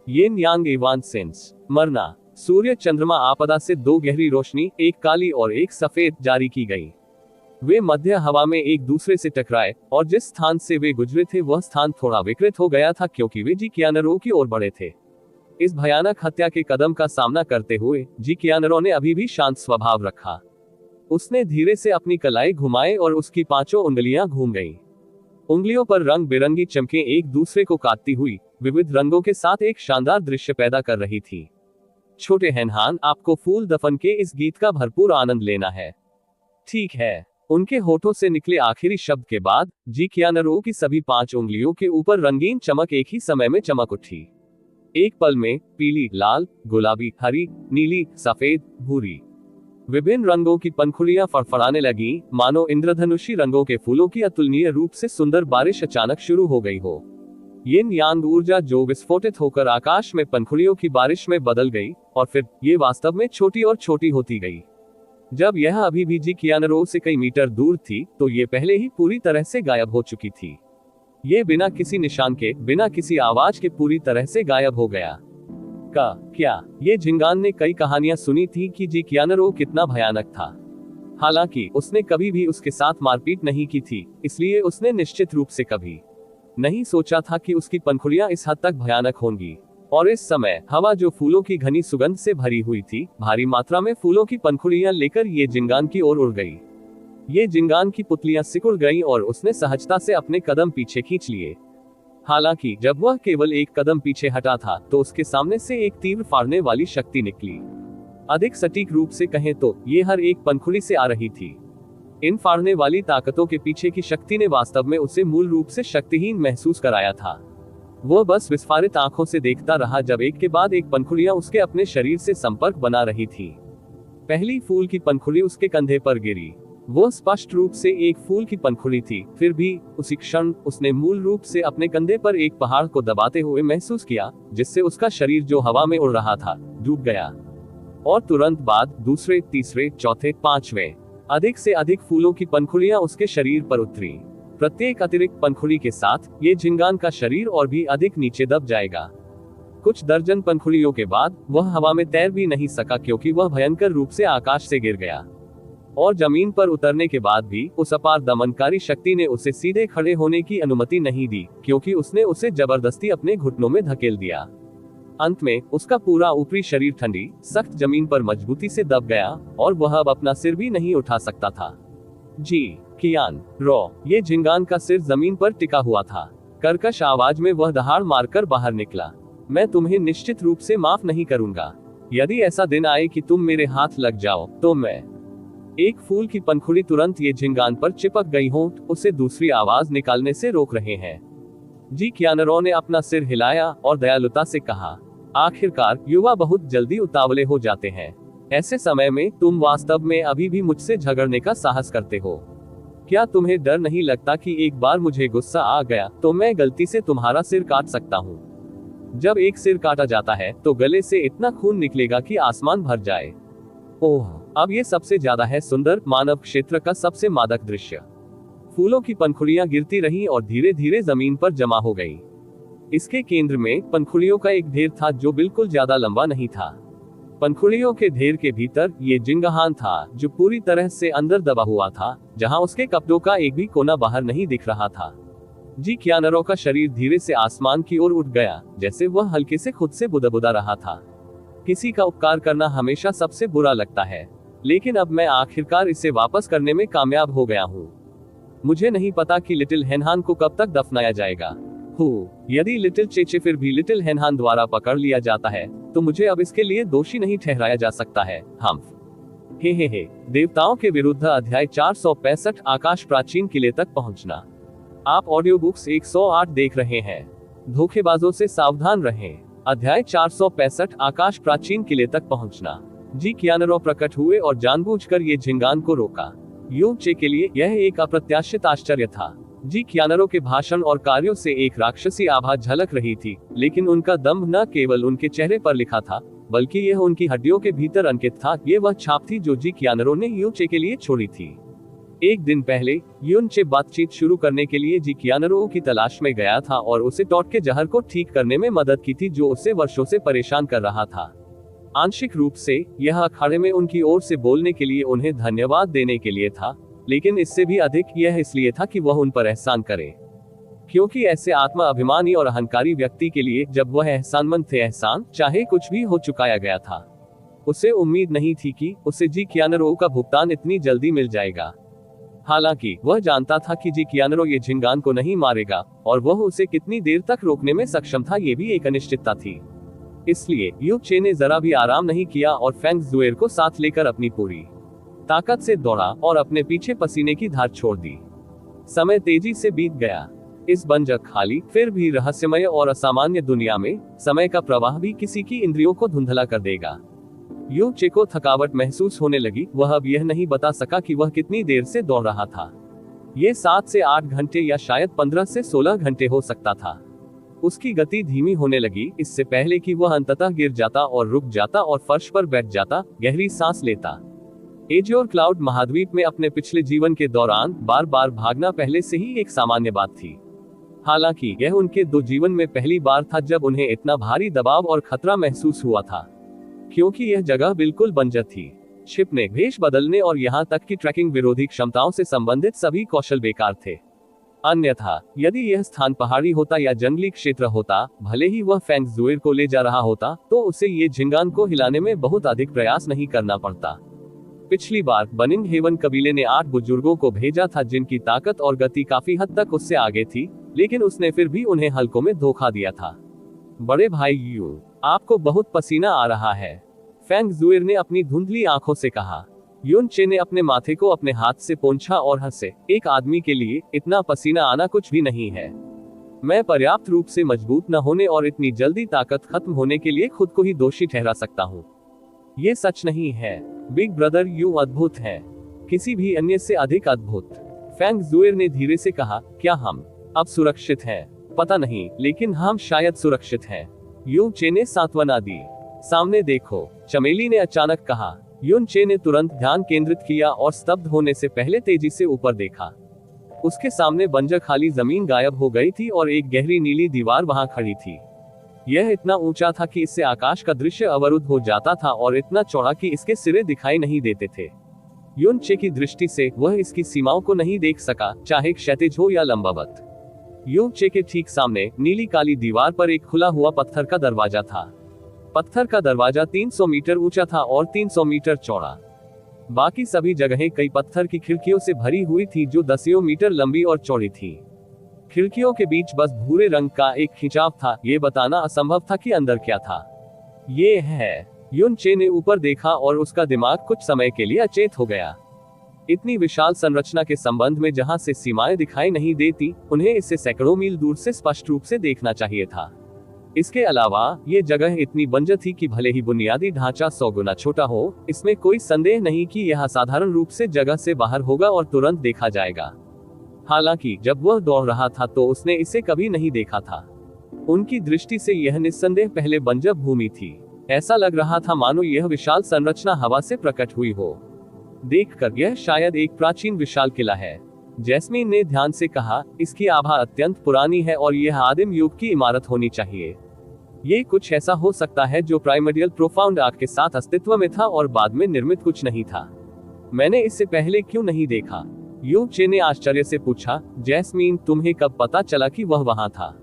येन यांग इवान सेंस। मरना। सूर्य चंद्रमा आपदा से दो गहरी रोशनी, एक काली और एक सफेद, जारी की गई। वे मध्य हवा में एक दूसरे से टकराए और जिस स्थान से वे गुजरे थे वह स्थान थोड़ा विकृत हो गया था, क्योंकि वे जी कियानरो की ओर बढ़े थे। इस भयानक हत्या के कदम का सामना करते हुए जी कियानरो ने अभी भी शांत स्वभाव रखा। उसने धीरे से अपनी कलाई घुमाए और उसकी पांचों उंगलियां घूम गईं। उंगलियों पर रंग बिरंगी चमकें एक दूसरे को काटती हुई विविध रंगों के साथ एक शानदार दृश्य पैदा कर रही थी। छोटे हेनहान, आपको फूल दफन के इस गीत का भरपूर आनंद लेना है। ठीक है। उनके होठों से निकले आखिरी शब्द के बाद जी कियानरो की सभी पांच उंगलियों के ऊपर रंगीन चमक एक ही समय में चमक उठी। एक पल में पीली, लाल, गुलाबी, हरी, नीली, सफेद, भूरी, विभिन्न रंगों की पंखुड़ियां फड़फड़ाने लगी, मानो इंद्रधनुषी रंगों के फूलों की अतुलनीय रूप से सुंदर बारिश अचानक शुरू हो गई हो। येन यांग ऊर्जा जो विस्फोटित होकर आकाश में पंखुड़ियों की बारिश में बदल गई और फिर ये वास्तव में छोटी और छोटी होती गई। जब यह अभी भी जी कियानरो से कई मीटर दूर थी, तो ये पहले ही पूरी तरह से गायब हो चुकी थी। ये बिना किसी निशान के, बिना किसी आवाज के पूरी तरह से गायब हो गया। क्या ये झिंगान ने कई कहानियां सुनी थी कि जी कियानरो कितना भयानक था। हालांकि उसने कभी भी उसके साथ मारपीट नहीं की थी, इसलिए उसने निश्चित रूप से कभी नहीं सोचा था कि उसकी पंखुड़ियां इस हद तक भयानक होंगी। और इस समय हवा जो फूलों की घनी सुगंध से भरी हुई थी, भारी मात्रा में फूलों की पंखुड़ियां लेकर ये जिंगान की ओर उड़ गई। ये जिंगान की पुतलियां सिकुड़ गईं और उसने सहजता से अपने कदम पीछे खींच लिए। हालांकि जब वह केवल एक कदम पीछे हटा था, तो उसके सामने से एक तीव्र फाड़ने वाली शक्ति निकली। अधिक सटीक रूप से कहें तो ये हर एक पंखुड़ी से आ रही थी। इन फाड़ने वाली ताकतों के पीछे की शक्ति ने वास्तव में उसे मूल रूप से शक्तिहीन महसूस कराया था। वह बस विस्फारित आंखों से देखता रहा जब एक के बाद एक पंखुड़ियां उसके अपने शरीर से संपर्क बना रही थी। पहली फूल की पंखुड़ी उसके कंधे पर गिरी। वो स्पष्ट रूप से एक फूल की पंखुड़ी थी, फिर भी उसी क्षण उसने मूल रूप से अपने कंधे पर एक पहाड़ को दबाते हुए महसूस किया, जिससे उसका शरीर जो हवा में उड़ रहा था, डूब गया। और तुरंत बाद दूसरे, तीसरे, चौथे, पांचवें अधिक से अधिक फूलों की पंखुड़ियां उसके शरीर पर उतरी। प्रत्येक अतिरिक्त पंखुड़ी के साथ ये झिंगान का शरीर और भी अधिक नीचे दब जाएगा। कुछ दर्जन पंखुड़ियों के बाद वह हवा में तैर भी नहीं सका, क्योंकि वह भयंकर रूप से आकाश से गिर गया। और जमीन पर उतरने के बाद भी उस अपार दमनकारी शक्ति ने उसे सीधे खड़े होने की अनुमति नहीं दी, क्योंकि उसने उसे जबरदस्ती अपने घुटनों में धकेल दिया। अंत में उसका पूरा ऊपरी शरीर ठंडी सख्त जमीन पर मजबूती से दब गया और वह अब अपना सिर भी नहीं उठा सकता था। जी कियान रो, ये झिंगान का सिर जमीन पर टिका हुआ था। कर्कश आवाज में वह दहाड़ मारकर बाहर निकला। मैं तुम्हें निश्चित रूप से माफ नहीं करूंगा। यदि ऐसा दिन आए कि तुम मेरे हाथ लग जाओ तो मैं। एक फूल की पंखुड़ी तुरंत ये झिंगान पर चिपक गई हो, उसे दूसरी आवाज निकालने से रोक रहे हैं। जी कियानरो ने अपना सिर हिलाया और दयालुता से कहा, आखिरकार युवा बहुत जल्दी उतावले हो जाते हैं। ऐसे समय में तुम वास्तव में अभी भी मुझसे झगड़ने का साहस करते हो। क्या तुम्हें डर नहीं लगता कि एक बार मुझे गुस्सा आ गया तो मैं गलती से तुम्हारा सिर काट सकता हूँ? जब एक सिर काटा जाता है तो गले से इतना खून निकलेगा कि आसमान भर जाए। ओह, अब ये सबसे ज्यादा है सुंदर मानव क्षेत्र का सबसे मादक दृश्य। फूलों की पंखुड़ियां गिरती रहीं और धीरे धीरे जमीन पर जमा हो गई। इसके केंद्र में पंखुड़ियों का एक ढेर था जो बिल्कुल ज्यादा लंबा नहीं था। पंखुड़ियों के ढेर के भीतर ये झिंगान था जो पूरी तरह से अंदर दबा हुआ था, जहां उसके कपड़ों का एक भी कोना बाहर नहीं दिख रहा था। जी कियानरो का शरीर धीरे से आसमान की ओर उठ गया, जैसे वह हल्के से खुद से बुदबुदा रहा था। किसी का उपकार करना हमेशा सबसे बुरा लगता है, लेकिन अब मैं आखिरकार इसे वापस करने में कामयाब हो गया हूँ। मुझे नहीं पता कि लिटिल हेनहान को कब तक दफनाया जाएगा। यदि लिटिल चेचे फिर भी लिटिल हेनहान द्वारा पकड़ लिया जाता है तो मुझे अब इसके लिए दोषी नहीं ठहराया जा सकता है। हम हे देवताओं के विरुद्ध अध्याय 465 आकाश प्राचीन किले तक पहुंचना। आप ऑडियो बुक्स 108 देख रहे हैं। धोखेबाजों से सावधान रहें। अध्याय 465 आकाश प्राचीन किले तक पहुंचना। जी कियानरो प्रकट हुए और जानबूझकर ये झिंगान को रोका। यू चे के लिए यह एक अप्रत्याशित आश्चर्य था। जी कियानरो के भाषण और कार्यों से एक राक्षसी आभा झलक रही थी, लेकिन उनका दम्भ न केवल उनके चेहरे पर लिखा था, बल्कि यह उनकी हड्डियों के भीतर अंकित था। ये वह छाप थी जो जी कियानरो ने यू चे के लिए छोड़ी थी। एक दिन पहले यून चे बातचीत शुरू करने के लिए जी कियानरो की तलाश में गया था और उसे टॉट के जहर को ठीक करने में मदद की थी जो उसे वर्षों से परेशान कर रहा था। आंशिक रूप से यह अखाड़े में उनकी ओर से बोलने के लिए उन्हें धन्यवाद देने के लिए था, लेकिन इससे भी अधिक यह इसलिए था कि वह उन पर एहसान करे, क्योंकि ऐसे आत्मा अभिमानी और अहंकारी व्यक्ति के लिए जब वह एहसानमंद थे, एहसान चाहे कुछ भी हो चुकाया गया था। उसे उम्मीद नहीं थी कि उसे जी कियानरो का भुगतान इतनी जल्दी मिल जाएगा। हालांकि वह जानता था कि जी कियानरो ये झिंगान को नहीं मारेगा, और वह उसे कितनी देर तक रोकने में सक्षम था ये भी एक अनिश्चितता थी। इसलिए यू चे ने जरा भी आराम नहीं किया और फेंग जुएर को साथ लेकर अपनी पूरी ताकत से दौड़ा और अपने पीछे पसीने की धार छोड़ दी। समय तेजी से बीत गया। इस बंजर, खाली, फिर भी रहस्यमय और असामान्य दुनिया में समय का प्रवाह भी किसी की इंद्रियों को धुंधला कर देगा। यू चे को थकावट महसूस होने लगी। वह अब यह नहीं बता सका कि वह कितनी देर से दौड़ रहा था। ये 7 से 8 घंटे या शायद 15 से 16 घंटे हो सकता था। उसकी गति धीमी होने लगी, इससे पहले कि वह अंततः गिर जाता और रुक जाता और फर्श पर बैठ जाता, गहरी सांस लेता। एजियोर क्लाउड महाद्वीप में अपने पिछले जीवन के दौरान बार बार भागना पहले से ही एक सामान्य बात थी। हालांकि यह उनके 2 जीवन में पहली बार था जब उन्हें इतना भारी दबाव और खतरा महसूस हुआ था, क्योंकि यह जगह बिल्कुल बंजर थी। छिपने, भेष बदलने और यहाँ तक कि ट्रैकिंग विरोधी क्षमताओं से संबंधित सभी कौशल बेकार थे। अन्यथा यदि यह स्थान पहाड़ी होता या जंगली क्षेत्र होता, भले ही वह फेंग जुएर को ले जा रहा होता, तो उसे ये झिंगान को हिलाने में बहुत अधिक प्रयास नहीं करना पड़ता। पिछली बार बनिंग हेवन कबीले ने 8 बुजुर्गों को भेजा था जिनकी ताकत और गति काफी हद तक उससे आगे थी, लेकिन उसने फिर भी उन्हें हल्कों में धोखा दिया था। बड़े भाई यू, आपको बहुत पसीना आ रहा है, फेंग जुएर ने अपनी धुंधली आंखों से कहा। यून चे ने अपने माथे को अपने हाथ से पोंछा और हंसे। एक आदमी के लिए इतना पसीना आना कुछ भी नहीं है। मैं पर्याप्त रूप से मजबूत न होने और इतनी जल्दी ताकत खत्म होने के लिए खुद को ही दोषी ठहरा सकता हूँ। ये सच नहीं है बिग ब्रदर, यू अद्भुत है, किसी भी अन्य से अधिक अद्भुत। फेंग जुएर ने धीरे से कहा, क्या हम अब सुरक्षित हैं? पता नहीं, लेकिन हम शायद सुरक्षित हैं। यू चे ने सांत्वना दी। सामने देखो, चमेली ने अचानक कहा। युन चे ने तुरंत ध्यान केंद्रित किया और स्तब्ध होने से पहले तेजी से ऊपर देखा। उसके सामने बंजर खाली जमीन गायब हो गई थी और एक गहरी नीली दीवार वहां खड़ी थी। यह इतना ऊंचा था कि इससे आकाश का दृश्य अवरुद्ध हो जाता था और इतना चौड़ा कि इसके सिरे दिखाई नहीं देते थे। युन चे की दृष्टि से वह इसकी सीमाओं को नहीं देख सका, चाहे क्षैतिज हो या लंबवत। युन चे के ठीक सामने नीली काली दीवार पर एक खुला हुआ पत्थर का दरवाजा था। पत्थर का दरवाजा 300 मीटर ऊंचा था और 300 मीटर चौड़ा। बाकी सभी जगहें कई पत्थर की खिड़कियों से भरी हुई थी जो दसियों मीटर लंबी और चौड़ी थी। खिड़कियों के बीच बस भूरे रंग का एक खिंचाव था। ये बताना असंभव था कि अंदर क्या था। ये है। युन चे ने ऊपर देखा और उसका दिमाग कुछ समय के लिए अचेत हो गया। इतनी विशाल संरचना के संबंध में जहां से सीमाएं दिखाई नहीं देती, उन्हें इससे सैकड़ों मील दूर से स्पष्ट रूप से देखना चाहिए था। इसके अलावा ये जगह इतनी बंजर थी कि भले ही बुनियादी ढांचा 100 गुना छोटा हो, इसमें कोई संदेह नहीं कि यह असाधारण रूप से जगह से बाहर होगा और तुरंत देखा जाएगा। हालांकि जब वह दौड़ रहा था तो उसने इसे कभी नहीं देखा था। उनकी दृष्टि से यह निस्संदेह पहले बंजर भूमि थी। ऐसा लग रहा था मानो यह विशाल संरचना हवा से प्रकट हुई हो। देखकर यह शायद एक प्राचीन विशाल किला है, जैस्मीन ने ध्यान से कहा। इसकी आभा अत्यंत पुरानी है और यह आदिम युग की इमारत होनी चाहिए। ये कुछ ऐसा हो सकता है जो प्राइमर्डियल प्रोफाउंड आर्क के साथ अस्तित्व में था और बाद में निर्मित कुछ नहीं था। मैंने इससे पहले क्यों नहीं देखा? यू चे ने आश्चर्य से पूछा। जैस्मीन, तुम्हें कब पता चला कि वह वहां था?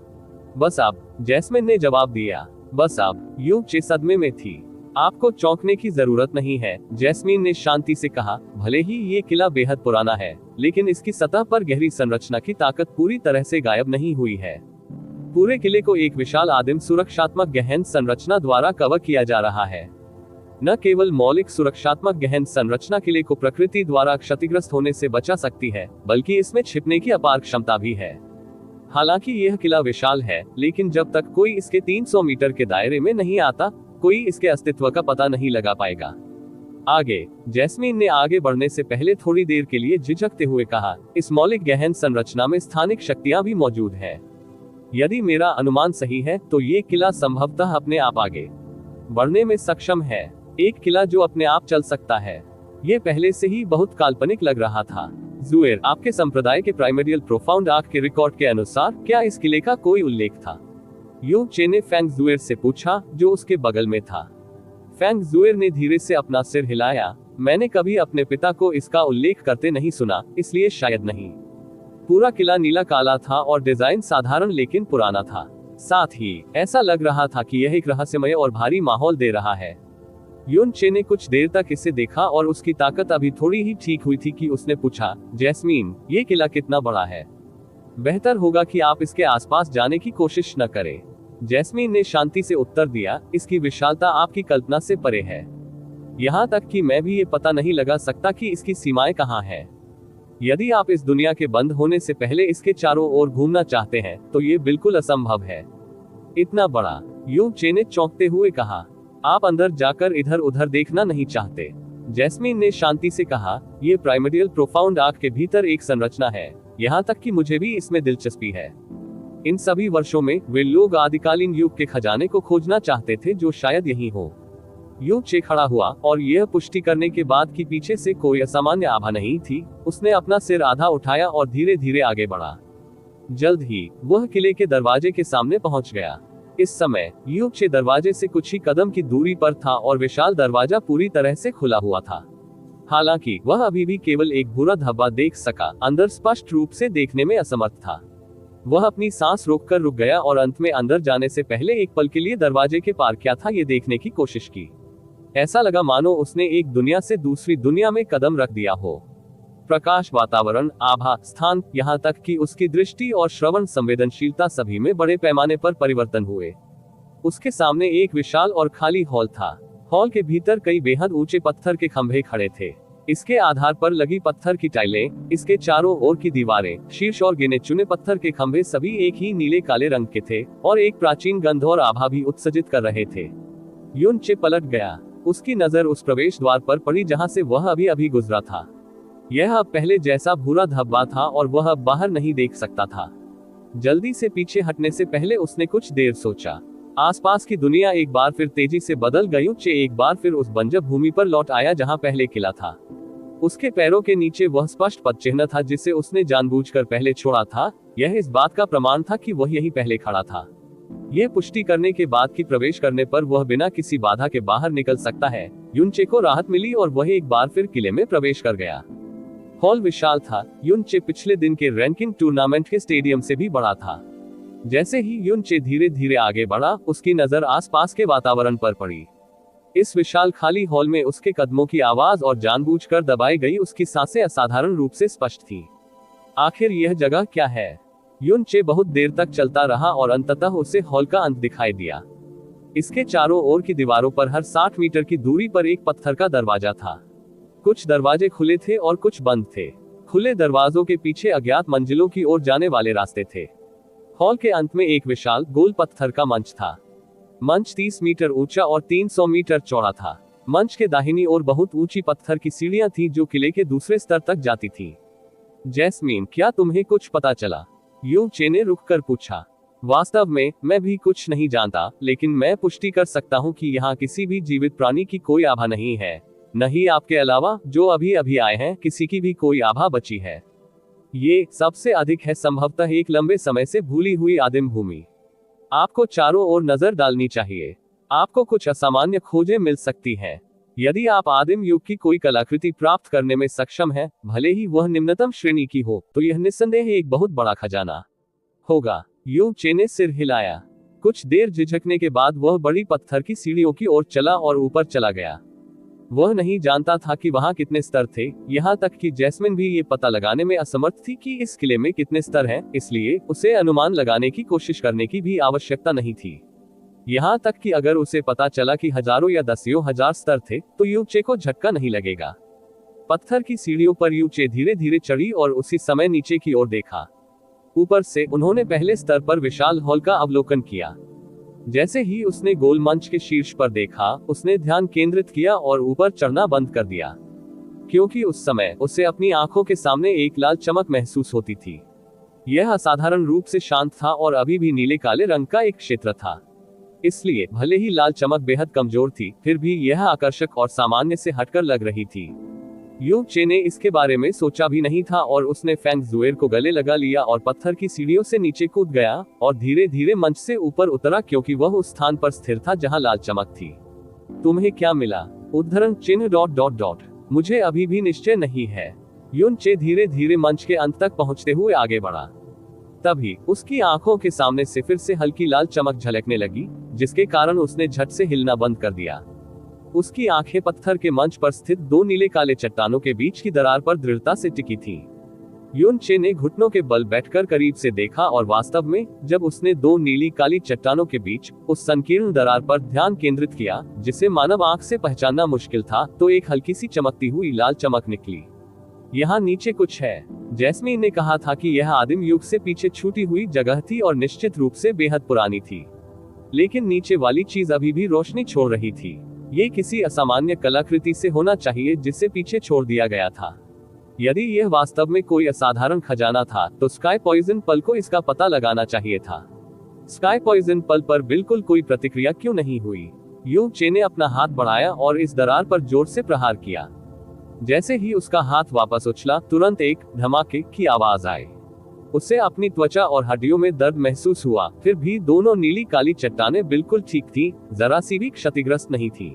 बस अब, जैस्मीन ने जवाब दिया। बस अब। यू चे सदमे में थी। आपको चौंकने की जरूरत नहीं है, जैस्मीन ने शांति से कहा। भले ही ये किला बेहद पुराना है, लेकिन इसकी सतह पर गहरी संरचना की ताकत पूरी तरह से गायब नहीं हुई है। पूरे किले को एक विशाल आदिम सुरक्षात्मक गहन संरचना द्वारा कवर किया जा रहा है। न केवल मौलिक सुरक्षात्मक गहन संरचना किले को प्रकृति द्वारा क्षतिग्रस्त होने से बचा सकती है, बल्कि इसमें छिपने की अपार क्षमता भी है। हालांकि यह किला विशाल है, लेकिन जब तक कोई इसके 300 मीटर के दायरे में नहीं आता, कोई इसके अस्तित्व का पता नहीं लगा पाएगा। आगे, जैस्मीन ने आगे बढ़ने से पहले थोड़ी देर के लिए झिझकते हुए कहा, इस मौलिक गहन संरचना में स्थानिक शक्तियां भी मौजूद है। यदि मेरा अनुमान सही है तो ये किला संभवतः अपने आप आगे बढ़ने में सक्षम है। एक किला जो अपने आप चल सकता है। ये पहले से ही बहुत काल्पनिक लग रहा था। जुएर, आपके संप्रदाय के प्राइमर्डियल प्रोफाउंड आर्क के रिकॉर्ड के अनुसार क्या इस किले का कोई उल्लेख था? यू चे ने फैंग जुएर से पूछा, जो उसके बगल में था। फैंग जुएर ने धीरे से अपना सिर हिलाया। मैंने कभी अपने पिता को इसका उल्लेख करते नहीं सुना, इसलिए शायद नहीं। पूरा किला नीला काला था और डिजाइन साधारण लेकिन पुराना था। साथ ही ऐसा लग रहा था कि यह एक रहस्यमय और भारी माहौल दे रहा है। युन चे ने कुछ देर तक इसे देखा और उसकी ताकत अभी थोड़ी ही ठीक हुई थी कि उसने पूछा, जैस्मीन, ये किला कितना बड़ा है? बेहतर होगा कि आप इसके आसपास जाने की कोशिश न करें। जैस्मीन ने शांति से उत्तर दिया, इसकी विशालता आपकी कल्पना से परे है। यहाँ तक कि मैं भी ये पता नहीं लगा सकता कि इसकी सीमाएं कहाँ हैं। यदि आप इस दुनिया के बंद होने से पहले इसके चारों ओर घूमना चाहते हैं, तो ये बिल्कुल असंभव है। इतना बड़ा, यू चे ने चौंकते हुए कहा। आप अंदर जाकर इधर उधर देखना नहीं चाहते? जैस्मीन ने शांति से कहा, ये प्राइमर्डियल प्रोफाउंड आर्क के भीतर एक संरचना है। यहाँ तक कि मुझे भी इसमें दिलचस्पी है। इन सभी वर्षों में वे लोग आदिकालीन युग के खजाने को खोजना चाहते थे, जो शायद यही हो। यू चे खड़ा हुआ और यह पुष्टि करने के बाद कि पीछे से कोई असामान्य आभा नहीं थी, उसने अपना सिर आधा उठाया और धीरे धीरे आगे बढ़ा। जल्द ही वह किले के दरवाजे के सामने पहुंच गया। इस समय यू चे दरवाजे से कुछ ही कदम की दूरी पर था और विशाल दरवाजा पूरी तरह से खुला हुआ था। हालांकि वह अभी भी केवल एक भूरा धब्बा देख सका, अंदर स्पष्ट रूप से देखने में असमर्थ था। वह अपनी सांस रोककर रुक गया और अंत में अंदर जाने से पहले एक पल के लिए दरवाजे के पार क्या था ये देखने की कोशिश की। ऐसा लगा मानो उसने एक दुनिया से दूसरी दुनिया में कदम रख दिया हो। प्रकाश, वातावरण, आभा, स्थान, यहाँ तक कि उसकी दृष्टि और श्रवण संवेदनशीलता सभी में बड़े पैमाने पर परिवर्तन हुए। उसके सामने एक विशाल और खाली हॉल था। हॉल के भीतर कई बेहद ऊंचे पत्थर के खंभे खड़े थे। इसके आधार पर लगी पत्थर की टाइलें, इसके चारों ओर की दीवारें, शीर्ष और गिने चुने पत्थर के खंभे सभी एक ही नीले काले रंग के थे और एक प्राचीन गंध और आभा भी उत्सर्जित कर रहे थे। युन चे पलट गया। उसकी नजर उस प्रवेश द्वार पर पड़ी जहां से वह अभी अभी गुजरा था। यह अब पहले जैसा भूरा धब्बा था और वह अब बाहर नहीं देख सकता था। जल्दी से पीछे हटने से पहले उसने कुछ देर सोचा। आसपास की दुनिया एक बार फिर तेजी से बदल गई। यूचे एक बार फिर उस बंजर भूमि पर लौट आया जहां पहले किला था। उसके पैरों के नीचे वह स्पष्ट पदचिह्न था जिसे उसने जानबूझकर पहले छोड़ा था। यह इस बात का प्रमाण था कि वह यही पहले खड़ा था। यह पुष्टि करने के बाद कि प्रवेश करने पर वह बिना किसी बाधा के बाहर निकल सकता है, युनचे को राहत मिली और वह एक बार फिर किले में प्रवेश कर गया। हॉल विशाल था। युनचे पिछले दिन के रैंकिंग टूर्नामेंट के स्टेडियम से भी बड़ा था। जैसे ही युनचे धीरे धीरे आगे बढ़ा, उसकी नजर आसपास के वातावरण पर पड़ी। इस विशाल खाली हॉल में उसके कदमों की आवाज और जानबूझकर दबाई गई उसकी सांसें असाधारण रूप से स्पष्ट थी। आखिर यह जगह क्या है? युनचे बहुत देर तक चलता रहा और अंततः उसे हॉल का अंत दिखाई दिया। इसके चारों ओर की दीवारों पर हर 60 मीटर की दूरी पर एक पत्थर का दरवाजा था। कुछ दरवाजे खुले थे और कुछ बंद थे। खुले दरवाजों के पीछे अज्ञात मंजिलों की ओर जाने वाले रास्ते थे। हॉल के अंत में एक विशाल गोल पत्थर का मंच था। मंच 30 मीटर ऊंचा और 300 मीटर चौड़ा था। मंच के दाहिनी ओर बहुत ऊंची पत्थर की सीढ़ियां थी जो किले के दूसरे स्तर तक जाती थी। जैस्मीन, क्या तुम्हें कुछ पता चला? युनचे ने रुककर पूछा। वास्तव में मैं भी कुछ नहीं जानता, लेकिन मैं पुष्टि कर सकता हूँ कि यहाँ किसी भी जीवित प्राणी की कोई आभा नहीं है। नहीं आपके अलावा, जो अभी अभी आए हैं, किसी की भी कोई आभा बची है। ये सबसे अधिक है संभवतः एक लंबे समय से भूली हुई आदिम भूमि। आपको चारों ओर नजर डालनी चाहिए। आपको कुछ असामान्य खोजें मिल सकती हैं। यदि आप आदिम युग की कोई कलाकृति प्राप्त करने में सक्षम हैं, भले ही वह निम्नतम श्रेणी की हो, तो यह निस्संदेह एक बहुत बड़ा खजाना होगा। युनचे ने सिर हिलाया। कुछ देर झिझकने के बाद वह बड़ी पत्थर की सीढ़ियों की ओर चला और ऊपर चला गया। वह नहीं जानता था कि वहां कितने स्तर थे, यहाँ तक कि जैस्मिन भी ये पता लगाने में असमर्थ थी कि इस किले में कितने स्तर हैं, इसलिए उसे अनुमान लगाने की कोशिश करने की भी आवश्यकता नहीं थी। यहाँ तक कि अगर उसे पता चला कि हजारों या दसियों हजार स्तर थे, तो युनचे को झटका नहीं लगेगा। पत्थर की सीढ़ियों पर युनचे धीरे धीरे चढ़ी और उसी समय नीचे की ओर देखा। ऊपर से उन्होंने पहले स्तर पर विशाल हॉल का अवलोकन किया। जैसे ही उसने गोल मंच के शीर्ष पर देखा, उसने ध्यान केंद्रित किया और ऊपर चढ़ना बंद कर दिया, क्योंकि उस समय उसे अपनी आंखों के सामने एक लाल चमक महसूस होती थी। यह असाधारण रूप से शांत था और अभी भी नीले काले रंग का एक क्षेत्र था। इसलिए भले ही लाल चमक बेहद कमजोर थी, फिर भी यह आकर्षक और सामान्य से हटकर लग रही थी। युनचे ने इसके बारे में सोचा भी नहीं था और उसने फेंग जुएर को गले लगा लिया और पत्थर की सीढ़ियों से नीचे कूद गया और धीरे धीरे मंच से ऊपर उतरा, क्योंकि वह उस स्थान पर स्थिर था जहां लाल चमक थी। तुम्हें क्या मिला? उद्धरण चिन्ह ... मुझे अभी भी निश्चय नहीं है। युनचे धीरे धीरे मंच के अंत तक पहुंचते हुए आगे बढ़ा। तभी उसकी आंखों के सामने से फिर से हल्की लाल चमक झलकने लगी, जिसके कारण उसने झट से हिलना बंद कर दिया। उसकी आंखें पत्थर के मंच पर स्थित दो नीले काले चट्टानों के बीच की दरार पर दृढ़ता से टिकी थीं। युनचे ने घुटनों के बल बैठकर करीब से देखा और वास्तव में जब उसने दो नीली काली चट्टानों के बीच उस संकीर्ण दरार पर ध्यान केंद्रित किया, जिसे मानव आंख से पहचानना मुश्किल था, तो एक हल्की सी चमकती हुई लाल चमक निकली। यहाँ नीचे कुछ है। जैस्मीन ने कहा था कि यह आदिम युग से पीछे छूटी हुई जगह थी और निश्चित रूप से बेहद पुरानी थी, लेकिन नीचे वाली चीज अभी भी रोशनी छोड़ रही थी। ये किसी असामान्य कलाकृति से होना चाहिए जिसे पीछे छोड़ दिया गया था। यदि यह वास्तव में कोई असाधारण खजाना था, तो स्काई पॉइजन पल को इसका पता लगाना चाहिए था। स्काई पॉइजन पल पर बिल्कुल कोई प्रतिक्रिया क्यों नहीं हुई? युनचे ने अपना हाथ बढ़ाया और इस दरार पर जोर से प्रहार किया। जैसे ही उसका हाथ वापस उछला, तुरंत एक धमाके की आवाज आई। उसे अपनी त्वचा और हड्डियों में दर्द महसूस हुआ। फिर भी दोनों नीली काली चट्टानें बिल्कुल ठीक थीं, जरा सी भी क्षतिग्रस्त नहीं थी।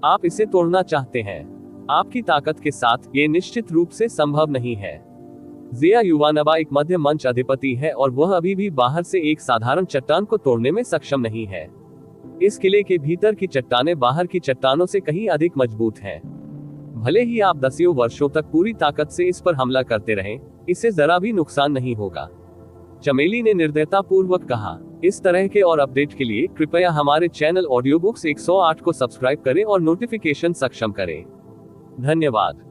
आप इसे तोड़ना चाहते हैं? आपकी ताकत के साथ ये निश्चित रूप से संभव नहीं है। जिया युवानबा एक मध्य मंच अधिपति है और वह अभी भी बाहर से एक साधारण चट्टान को तोड़ने में सक्षम नहीं है। इस किले के भीतर की चट्टानें बाहर की चट्टानों से कहीं अधिक मजबूत हैं। भले ही आप दसियों वर्षों तक पूरी ताकत से इस पर हमला करते रहें, इससे जरा भी नुकसान नहीं होगा, चमेली ने निर्दयता पूर्वक कहा। इस तरह के और अपडेट के लिए कृपया हमारे चैनल ऑडियो बुक्स 108 को सब्सक्राइब करें और नोटिफिकेशन सक्षम करें। धन्यवाद।